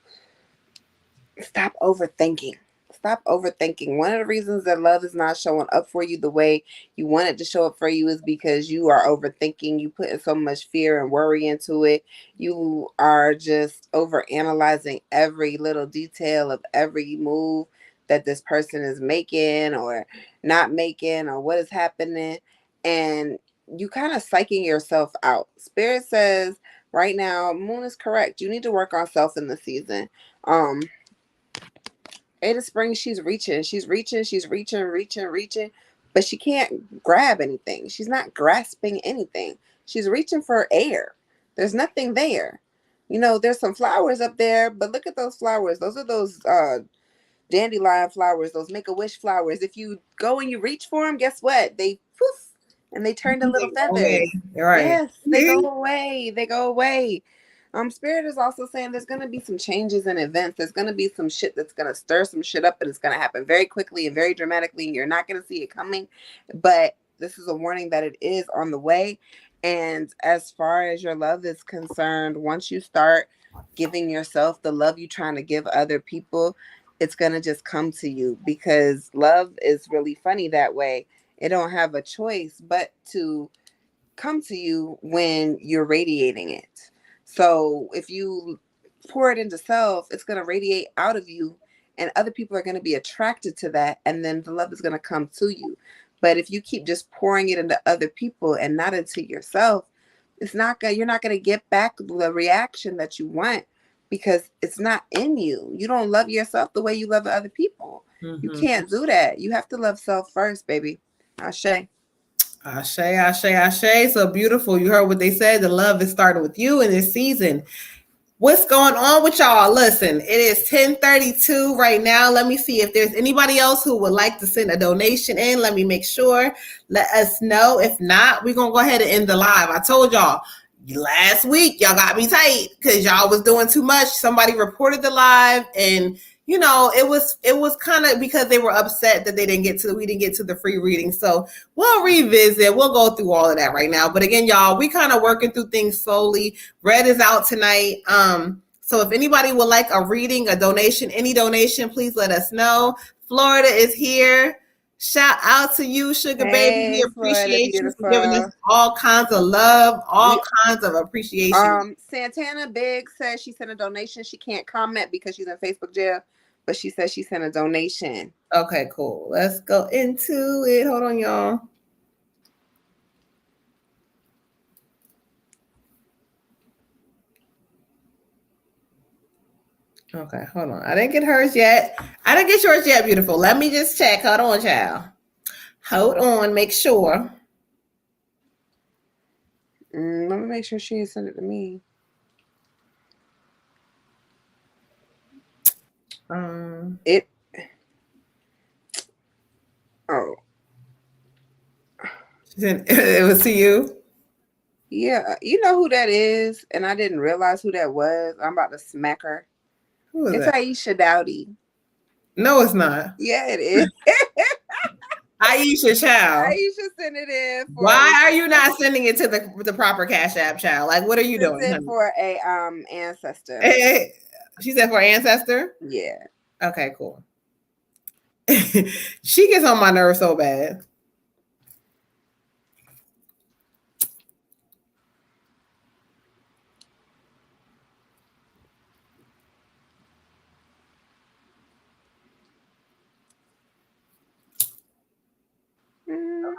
stop overthinking. Stop overthinking. One of the reasons that love is not showing up for you the way you want it to show up for you is because you are overthinking. You putting so much fear and worry into it. You are just over analyzing every little detail of every move that this person is making or not making or what is happening. And you kind of psyching yourself out. Spirit says right now, Moon is correct. You need to work on self in the season. 8 of spring, she's reaching, but she can't grab anything. She's not grasping anything. She's reaching for air. There's nothing there. There's some flowers up there, but look at those flowers. Those are those dandelion flowers, those Make-A-Wish flowers. If you go and you reach for them, guess what? They poof, and they turned to little feathers. Okay. Right. Yes, they go away. They go away. Spirit is also saying there's gonna be some changes in events. There's gonna be some shit that's gonna stir some shit up, and it's gonna happen very quickly and very dramatically, and you're not gonna see it coming. But this is a warning that it is on the way. And as far as your love is concerned, once you start giving yourself the love you're trying to give other people, it's gonna just come to you, because love is really funny that way. It don't have a choice but to come to you when you're radiating it. So if you pour it into self, it's going to radiate out of you, and other people are going to be attracted to that, and then the love is going to come to you. But if you keep just pouring it into other people and not into yourself, it's not going you're not going to get back the reaction that you want, because it's not in you. You don't love yourself the way you love other people. You can't do that. You have to love self first, baby. Ashe. Ashe, ashe, ashe. So beautiful. You heard what they said. The love is starting with you in this season. What's going on with y'all? Listen, it is 10:32 right now. Let me see if there's anybody else who would like to send a donation in. Let me make sure. Let us know. If not, we're going to go ahead and end the live. I told y'all last week, y'all got me tight because y'all was doing too much. Somebody reported the live, and you know, it was kind of because they were upset that we didn't get to the free reading. So we'll revisit. We'll go through all of that right now. But again, y'all, we kind of working through things slowly. Red is out tonight. So if anybody would like a reading, a donation, any donation, please let us know. Florida is here. Shout out to you, Sugar Baby. We appreciate you for giving us all kinds of love, kinds of appreciation. Santana Big says she sent a donation. She can't comment because she's in Facebook jail, but she says she sent a donation. Okay, cool. Let's go into it. Hold on, y'all. Okay, hold on. I didn't get hers yet. I didn't get yours yet, beautiful. Let me just check. Hold on, child. Hold on. Make sure. Let me make sure she sent it to me. It. Oh. It was to you? Yeah. You know who that is, and I didn't realize who that was. I'm about to smack her. Who is it's that? Aisha Dowdy. No, it's not. Yeah, it is. Aisha, child. Aisha sent it in. Why are you not sending it to the proper Cash App, child? Like, what are you doing? It for a ancestor. She said for ancestor? Yeah. Okay, cool. She gets on my nerves so bad.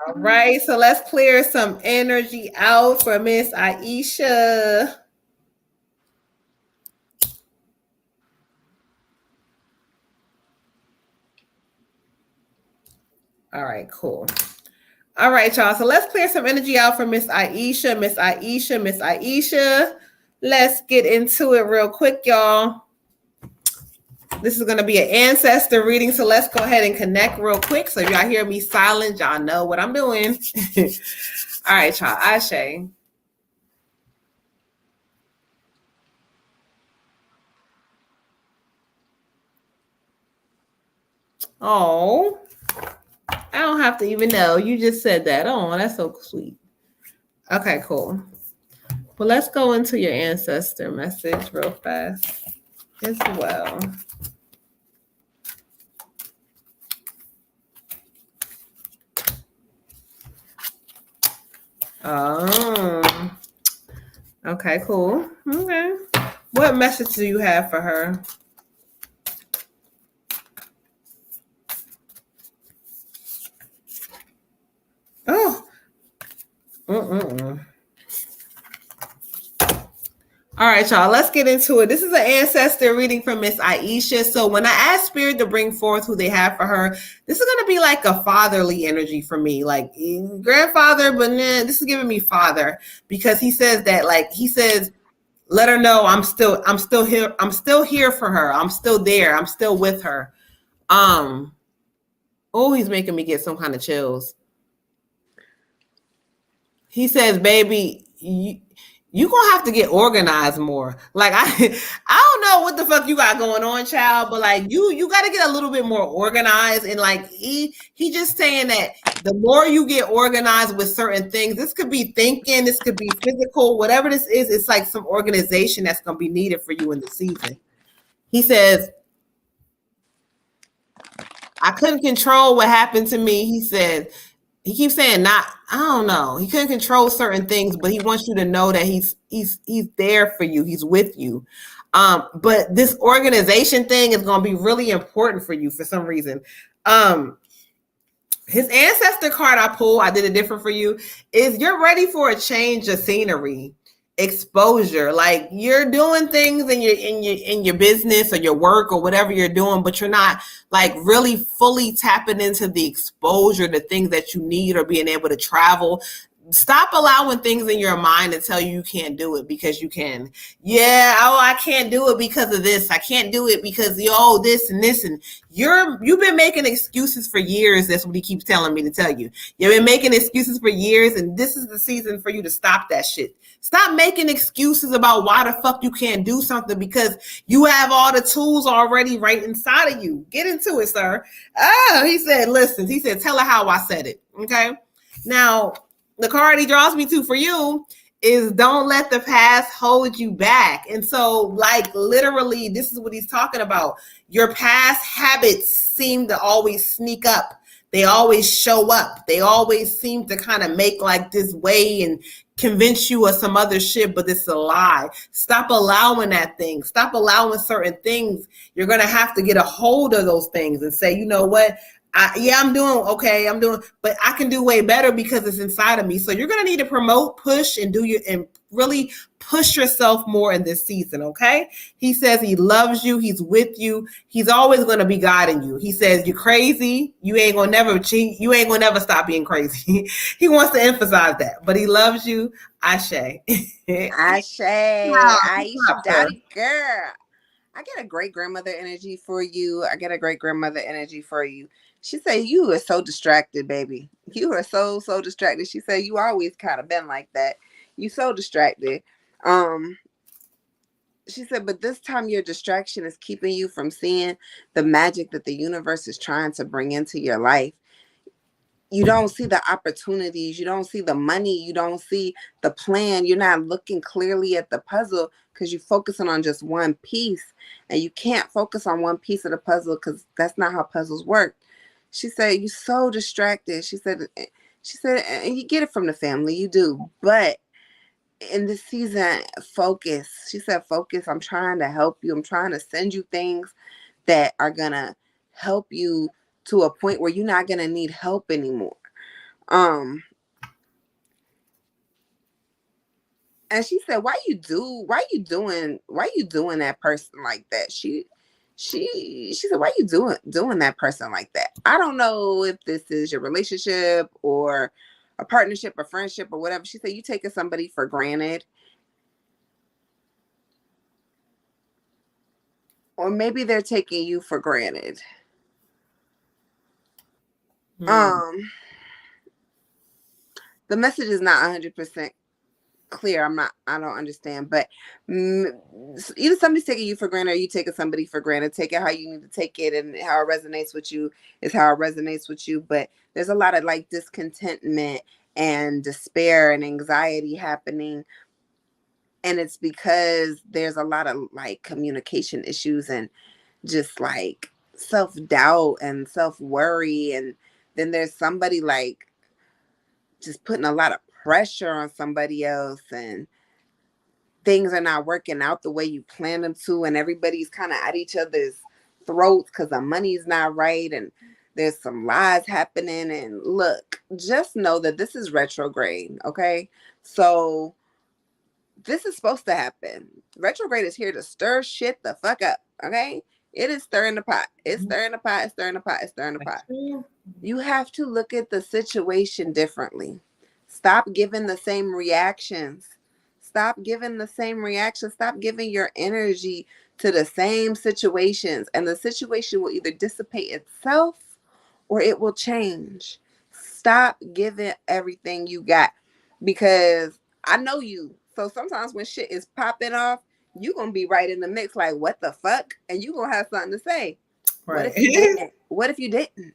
All right, so let's clear some energy out for Miss Aisha. All right, cool. All right, y'all. So let's clear some energy out for Miss Aisha. Miss Aisha, Miss Aisha. Let's get into it real quick, y'all. This is going to be an ancestor reading, so let's go ahead and connect real quick. So if y'all hear me silent, y'all know what I'm doing. All right, y'all. Ashe. Oh, I don't have to even know. You just said that. Oh, that's so sweet. Okay, cool. Well, let's go into your ancestor message real fast as well. Oh, okay, cool. Okay. What message do you have for her? Oh. All right, y'all, let's get into it. This is an ancestor reading from Miss Aisha. So when I asked Spirit to bring forth who they have for her, this is going to be like a fatherly energy for me, like grandfather, but this is giving me father, because he says that, like, he says, let her know I'm still here. I'm still here for her. I'm still there. I'm still with her. Oh, he's making me get some kind of chills. He says, baby, you gonna have to get organized more. Like I don't know what the fuck you got going on, child, but like you got to get a little bit more organized. And like he just saying that the more you get organized with certain things, this could be thinking, this could be physical, whatever this is, it's like some organization that's gonna be needed for you in the season. He says, I couldn't control what happened to me. He said, he keeps saying not, I don't know. He couldn't control certain things, but he wants you to know that he's there for you. He's with you. But this organization thing is going to be really important for you for some reason. His ancestor card I pulled, I did it different for you, is you're ready for a change of scenery, exposure. Like you're doing things in your business or your work or whatever you're doing, but you're not like really fully tapping into the exposure, the things that you need, or being able to travel. Stop allowing things in your mind to tell you can't do it because you can. Yeah, oh, I can't do it because of this. I can't do it because this and this, and you've been making excuses for years. That's what he keeps telling me to tell you. You've been making excuses for years, and this is the season for you to stop that shit. Stop making excuses about why the fuck you can't do something because you have all the tools already right inside of you. Get into it, sir. Oh, he said, listen, he said, tell her how I said it. Okay. Now, the card he draws me to for you is don't let the past hold you back. And so, like, literally, this is what he's talking about. Your past habits seem to always sneak up. They always show up. They always seem to kind of make like this way and convince you of some other shit, but it's a lie. Stop allowing that thing. Stop allowing certain things. You're going to have to get a hold of those things and say, you know what? I'm doing okay. But I can do way better because it's inside of me. So you're going to need to promote, push, and really push yourself more in this season. Okay. He says he loves you. He's with you. He's always going to be guiding you. He says you're crazy. You ain't going to never cheat. You ain't going to never stop being crazy. He wants to emphasize that, but he loves you. Ashe. Ashe. Aisha Dottie girl. I get a great grandmother energy for you. She said, you are so distracted, baby. You are so distracted. She said, you always kind of been like that. You so distracted. She said, but this time your distraction is keeping you from seeing the magic that the universe is trying to bring into your life. You don't see the opportunities. You don't see the money. You don't see the plan. You're not looking clearly at the puzzle because you're focusing on just one piece. And you can't focus on one piece of the puzzle because that's not how puzzles work. She said, you're so distracted. She said, and you get it from the family. You do. But in this season, focus. She said, focus. I'm trying to help you. I'm trying to send you things that are going to help you to a point where you're not going to need help anymore. And she said, why you doing that person like that? She said, why you doing that person like that? I don't know if this is your relationship or a partnership or friendship or whatever. She said, you taking somebody for granted. Or maybe they're taking you for granted. The message is not 100% clear. I don't understand, but either somebody's taking you for granted or you taking somebody for granted. Take it how you need to take it, and how it resonates with you is how it resonates with you. But there's a lot of like discontentment and despair and anxiety happening, and it's because there's a lot of like communication issues and just like self-doubt and self-worry, and then there's somebody like just putting a lot of pressure on somebody else, and things are not working out the way you plan them to, and everybody's kind of at each other's throats because the money's not right, and there's some lies happening. And look, just know that this is retrograde, okay? So this is supposed to happen. Retrograde is here to stir shit the fuck up, okay? It is stirring the pot. It's stirring the pot. It's stirring the pot. It's stirring the pot. You have to look at the situation differently. Stop giving the same reactions. Stop giving your energy to the same situations. And the situation will either dissipate itself or it will change. Stop giving everything you got. because I know you. So sometimes when shit is popping off, you gonna be right in the mix, like what the fuck, and you gonna have something to say. What if you didn't? What if you didn't?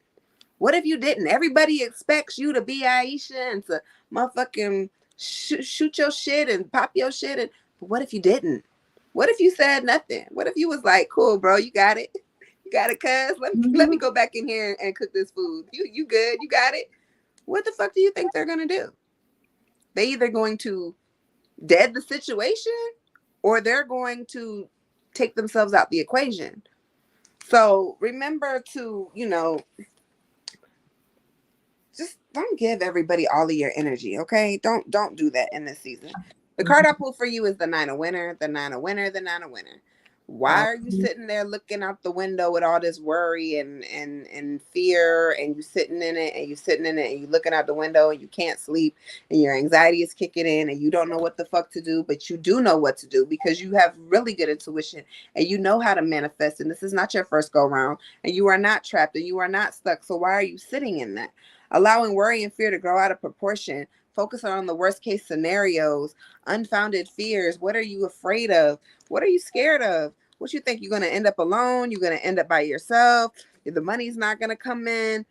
What if you didn't? Everybody expects you to be Aisha and to motherfucking shoot your shit and pop your shit. And but what if you didn't? What if you said nothing? What if you was like, cool, bro, you got it. You got it, cuz. Let me go back in here and cook this food. You good, you got it. What the fuck do you think they're gonna do? They either going to dead the situation or they're going to take themselves out the equation. So remember to, just don't give everybody all of your energy, okay? Don't do that in this season. The card I pulled for you is the 9 of winter, the 9 of winter, the 9 of winter. Why are you sitting there looking out the window with all this worry and fear, and you sitting in it and you looking out the window and you can't sleep and your anxiety is kicking in and you don't know what the fuck to do, but you do know what to do because you have really good intuition and you know how to manifest, and this is not your first go round, and you are not trapped and you are not stuck. So why are you sitting in that? Allowing worry and fear to grow out of proportion. Focus on the worst case scenarios, unfounded fears. What are you afraid of? What are you scared of? What you think, you're going to end up alone? You're going to end up by yourself? The money's not going to come in.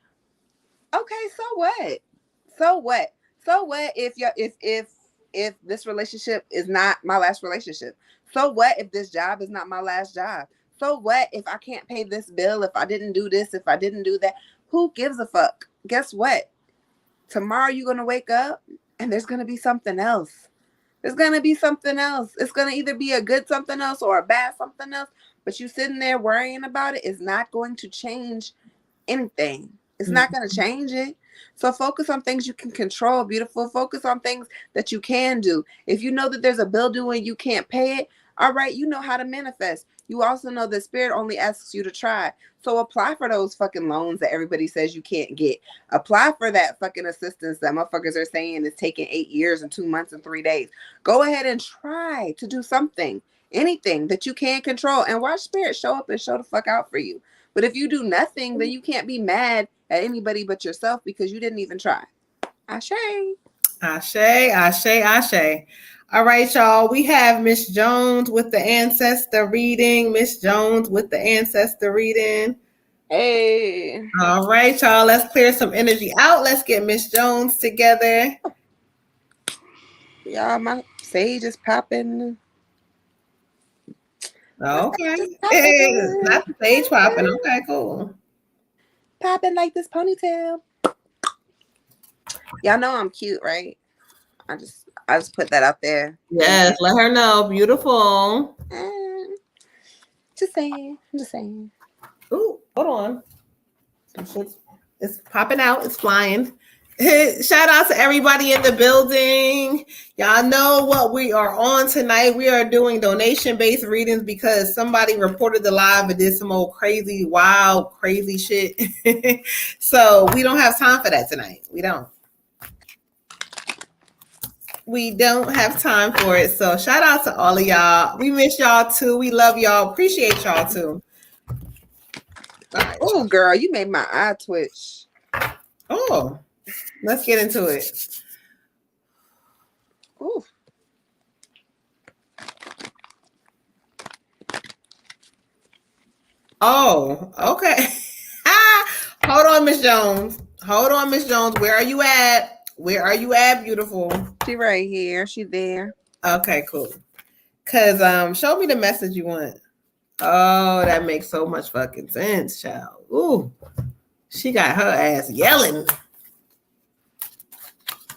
Okay, so what? So what? So what if this relationship is not my last relationship? So what if this job is not my last job? So what if I can't pay this bill, if I didn't do this, if I didn't do that? Who gives a fuck? Guess what? Tomorrow you're going to wake up and there's going to be something else. There's going to be something else. It's going to either be a good something else or a bad something else. But you sitting there worrying about it is not going to change anything. It's not going to change it. So focus on things you can control, beautiful. Focus on things that you can do. If you know that there's a bill due and you can't pay it, all right, you know how to manifest. You also know that spirit only asks you to try. So apply for those fucking loans that everybody says you can't get. Apply for that fucking assistance that motherfuckers are saying is taking 8 years and 2 months and 3 days. Go ahead and try to do something, anything that you can control, and watch spirit show up and show the fuck out for you. But if you do nothing, then you can't be mad at anybody but yourself because you didn't even try. Ashe. Ashe, ashe, ashe. All right, y'all. We have Miss Jones with the ancestor reading. Miss Jones with the ancestor reading. Hey. All right, y'all. Let's clear some energy out. Let's get Miss Jones together. Y'all, my sage is popping. Okay. Not the sage popping. Okay, cool. Popping like this ponytail. Y'all know I'm cute, right? I just put that out there. Yes, let her know. Beautiful. Just saying. I'm just saying. Ooh, hold on. It's popping out. It's flying. Shout out to everybody in the building. Y'all know what we are on tonight. We are doing donation-based readings because somebody reported the live and did some old crazy, wild, crazy shit. So we don't have time for that tonight. We don't have time for it. So shout out to all of y'all. We miss y'all too. We love y'all. Appreciate y'all too. Right. Oh, girl, you made my eye twitch. Oh, let's get into it. Ooh. Oh, okay. Hold on, Miss Jones. Where are you at? Beautiful? She right here. She there. Okay, cool. Cause show me the message you want. Oh, that makes so much fucking sense, child. Ooh, she got her ass yelling.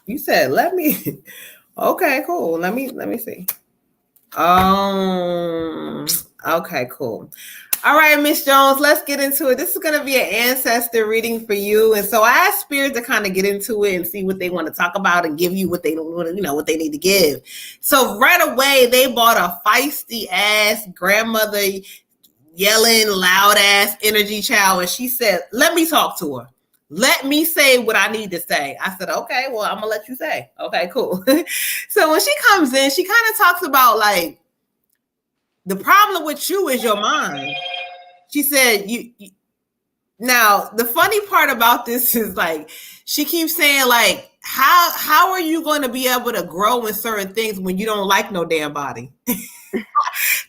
You said, let me. Okay, cool. Let me see. Okay, cool. All right, Miss Jones, let's get into it. This is going to be an ancestor reading for you. And so I asked Spirit to kind of get into it and see what they want to talk about and give you what they want, what they need to give. So right away, they bought a feisty ass grandmother yelling, loud ass energy child. And she said, let me talk to her. Let me say what I need to say. I said, okay, well, I'm going to let you say. Okay, cool. So when she comes in, she kind of talks about like, the problem with you is your mind. She said, you. Now, the funny part about this is like, she keeps saying like, how are you going to be able to grow in certain things when you don't like no damn body?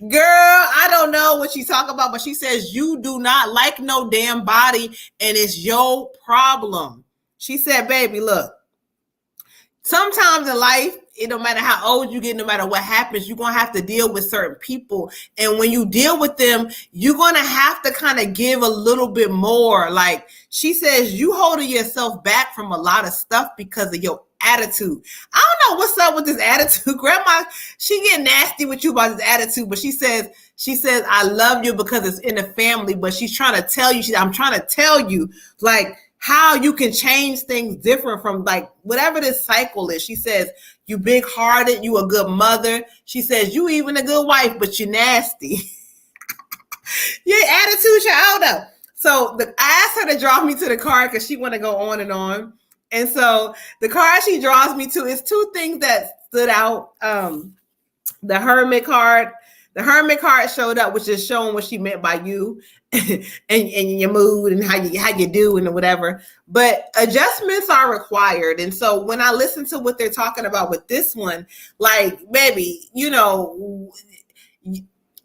Girl, I don't know what she's talking about, but she says you do not like no damn body and it's your problem. She said, baby, look, sometimes in life, it no matter how old you get, no matter what happens, you're gonna have to deal with certain people. And when you deal with them, you're gonna have to kind of give a little bit more. Like she says, you holding yourself back from a lot of stuff because of your attitude. I don't know what's up with this attitude. Grandma, she get nasty with you about this attitude, but she says, I love you because it's in the family, but she's trying to tell you, I'm trying to tell you, like, how you can change things different from like whatever this cycle is. She says, you big hearted, you a good mother. She says, you even a good wife, but you nasty. Your attitude, child up. So I asked her to draw me to the card because she want to go on and on. And so the card she draws me to is two things that stood out. The Hermit card. The Hermit card showed up, which is showing what she meant by you and your mood and how you do and whatever. But adjustments are required. And so when I listen to what they're talking about with this one, like, baby, you know,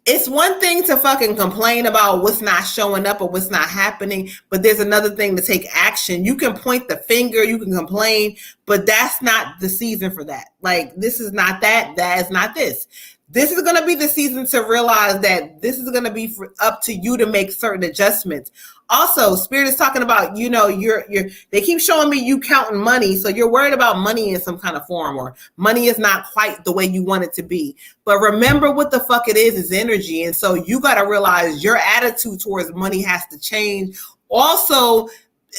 it's one thing to fucking complain about what's not showing up or what's not happening, but there's another thing to take action. You can point the finger, you can complain, but that's not the season for that. Like, this is not that. That is not this. This is going to be the season to realize that this is going to be up to you to make certain adjustments. Also, Spirit is talking about, you know, they keep showing me you counting money. So you're worried about money in some kind of form, or money is not quite the way you want it to be. But remember what the fuck it is energy. And so you got to realize your attitude towards money has to change. Also,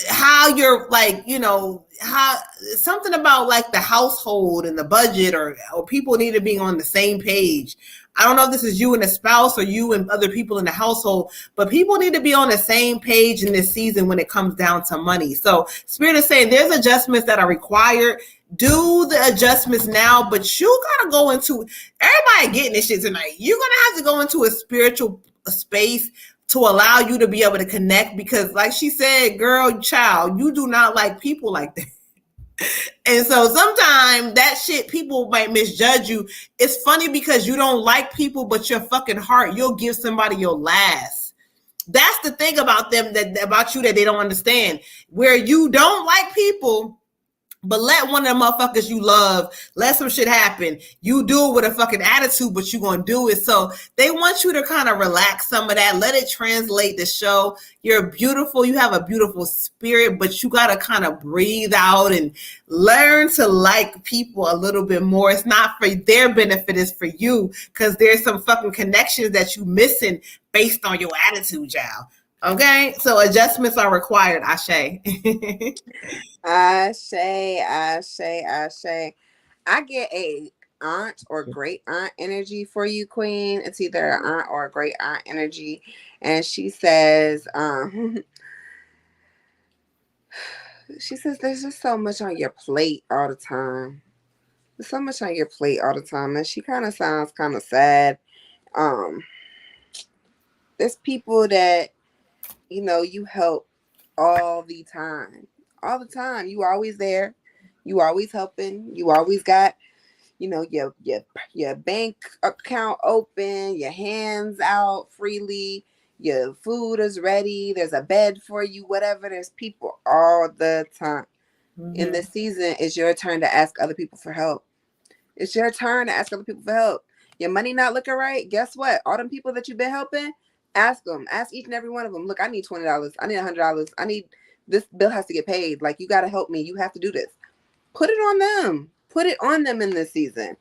how you're like, you know, how something about like the household and the budget or people need to be on the same page. I don't know if this is you and a spouse or you and other people in the household, but people need to be on the same page in this season when it comes down to money. So Spirit is saying there's adjustments that are required. Do the adjustments now, but you gotta go into, everybody getting this shit tonight. You're gonna have to go into a spiritual space to allow you to be able to connect, because like she said, girl, child, you do not like people like that. And so sometimes that shit, people might misjudge you. It's funny because you don't like people, but your fucking heart, you'll give somebody your last. That's the thing about them, about you, that they don't understand. Where you don't like people, but let one of the motherfuckers you love, let some shit happen. You do it with a fucking attitude, but you gonna do it. So they want you to kind of relax some of that. Let it translate the show. You're beautiful. You have a beautiful spirit, but you gotta kind of breathe out and learn to like people a little bit more. It's not for their benefit, it's for you, because there's some fucking connections that you missing based on your attitude, y'all. Okay, so adjustments are required, Ashe. Ashe, Ashe, Ashe. I get a aunt or great aunt energy for you, Queen. It's either an aunt or a great aunt energy. And she says, she says, there's just so much on your plate all the time. There's so much on your plate all the time. And she kind of sounds kind of sad. There's people that, you know, you help all the time. All the time. You always there. You always helping. You always got, you know, your bank account open, your hands out freely, your food is ready, there's a bed for you, whatever. There's people all the time. Mm-hmm. In this season, it's your turn to ask other people for help. It's your turn to ask other people for help. Your money not looking right? Guess what? All them people that you've been helping, ask them. Ask each and every one of them. Look, I need $20. I need $100. I need, this bill has to get paid. Like, you got to help me. You have to do this. Put it on them. Put it on them in this season.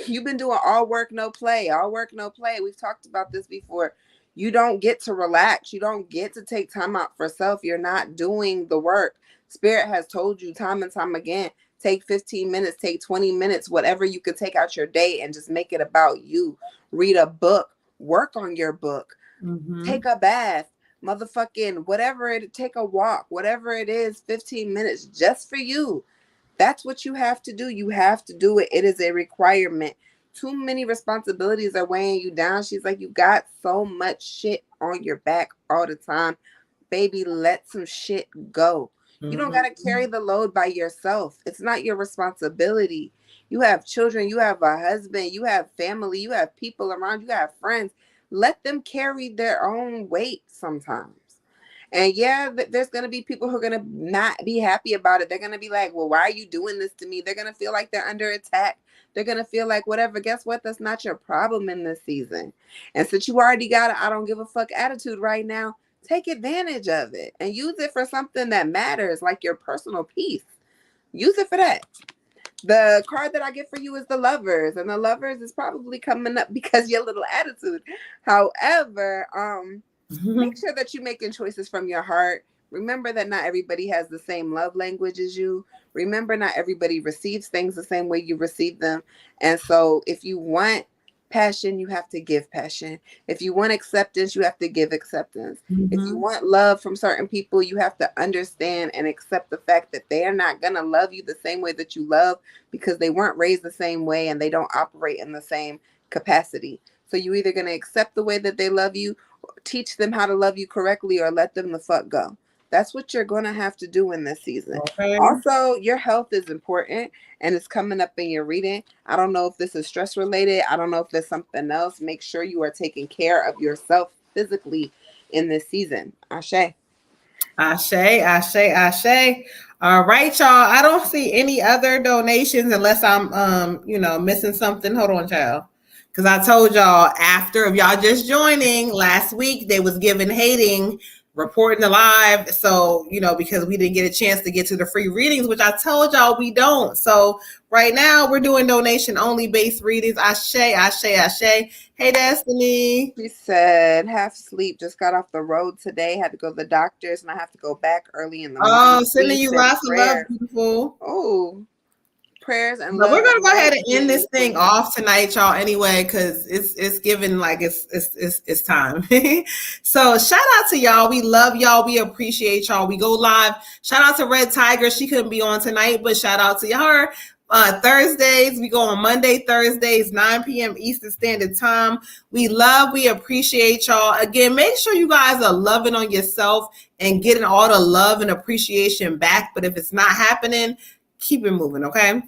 You've been doing all work, no play. All work, no play. We've talked about this before. You don't get to relax. You don't get to take time out for self. You're not doing the work. Spirit has told you time and time again, take 15 minutes, take 20 minutes, whatever you could take out your day and just make it about you. Read a book. Work on your book. Mm-hmm. Take a bath. Motherfucking whatever it, take a walk. Whatever it is, 15 minutes just for you. That's what you have to do. You have to do it. It is a requirement. Too many responsibilities are weighing you down. She's like, you got so much shit on your back all the time. Baby, let some shit go. You don't got to carry the load by yourself. It's not your responsibility. You have children, you have a husband, you have family, you have people around, you have friends. Let them carry their own weight sometimes. And yeah, there's going to be people who are going to not be happy about it. They're going to be like, well, why are you doing this to me? They're going to feel like they're under attack. They're going to feel like whatever. Guess what? That's not your problem in this season. And since you already got an I don't give a fuck attitude right now, take advantage of it and use it for something that matters, like your personal peace. Use it for that. The card that I get for you is the Lovers, and the Lovers is probably coming up because your little attitude. However, make sure that you're making choices from your heart. Remember that not everybody has the same love language as you. Remember, not everybody receives things the same way you receive them. And so if you want passion, you have to give passion. If you want acceptance, you have to give acceptance. If you want love from certain people, you have to understand and accept the fact that they are not going to love you the same way that you love, because they weren't raised the same way and they don't operate in the same capacity. So you're either going to accept the way that they love you, teach them how to love you correctly, or let them the fuck go. That's what you're going to have to do in this season. Okay. Also, your health is important, and it's coming up in your reading. I don't know if this is stress related. I don't know if there's something else. Make sure you are taking care of yourself physically in this season. Ashe. Ashe, ashe, ashe. All right, y'all. I don't see any other donations unless I'm missing something. Hold on, child. Because I told y'all after, if y'all just joining, last week they was giving hating, reporting the live. So, because we didn't get a chance to get to the free readings, which I told y'all we don't. So right now we're doing donation only based readings. Ashe, ashe, ashe. Hey, Destiny. She said, half sleep, just got off the road today, had to go to the doctors, and I have to go back early in the morning. Oh, sending you lots of love, beautiful. Oh, prayers and but love. We're gonna go ahead and end this thing off tonight, y'all. Anyway, because it's giving like it's time. So shout out to y'all. We love y'all. We appreciate y'all. We go live. Shout out to Red Tiger. She couldn't be on tonight, but shout out to her. Thursdays, we go on Monday, Thursdays, 9 p.m. Eastern Standard Time. We appreciate y'all. Again, make sure you guys are loving on yourself and getting all the love and appreciation back. But if it's not happening, keep it moving, okay?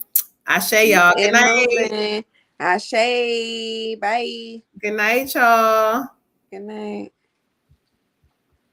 Ashe, y'all. Good night. Ashe. Bye. Good night, y'all. Good night.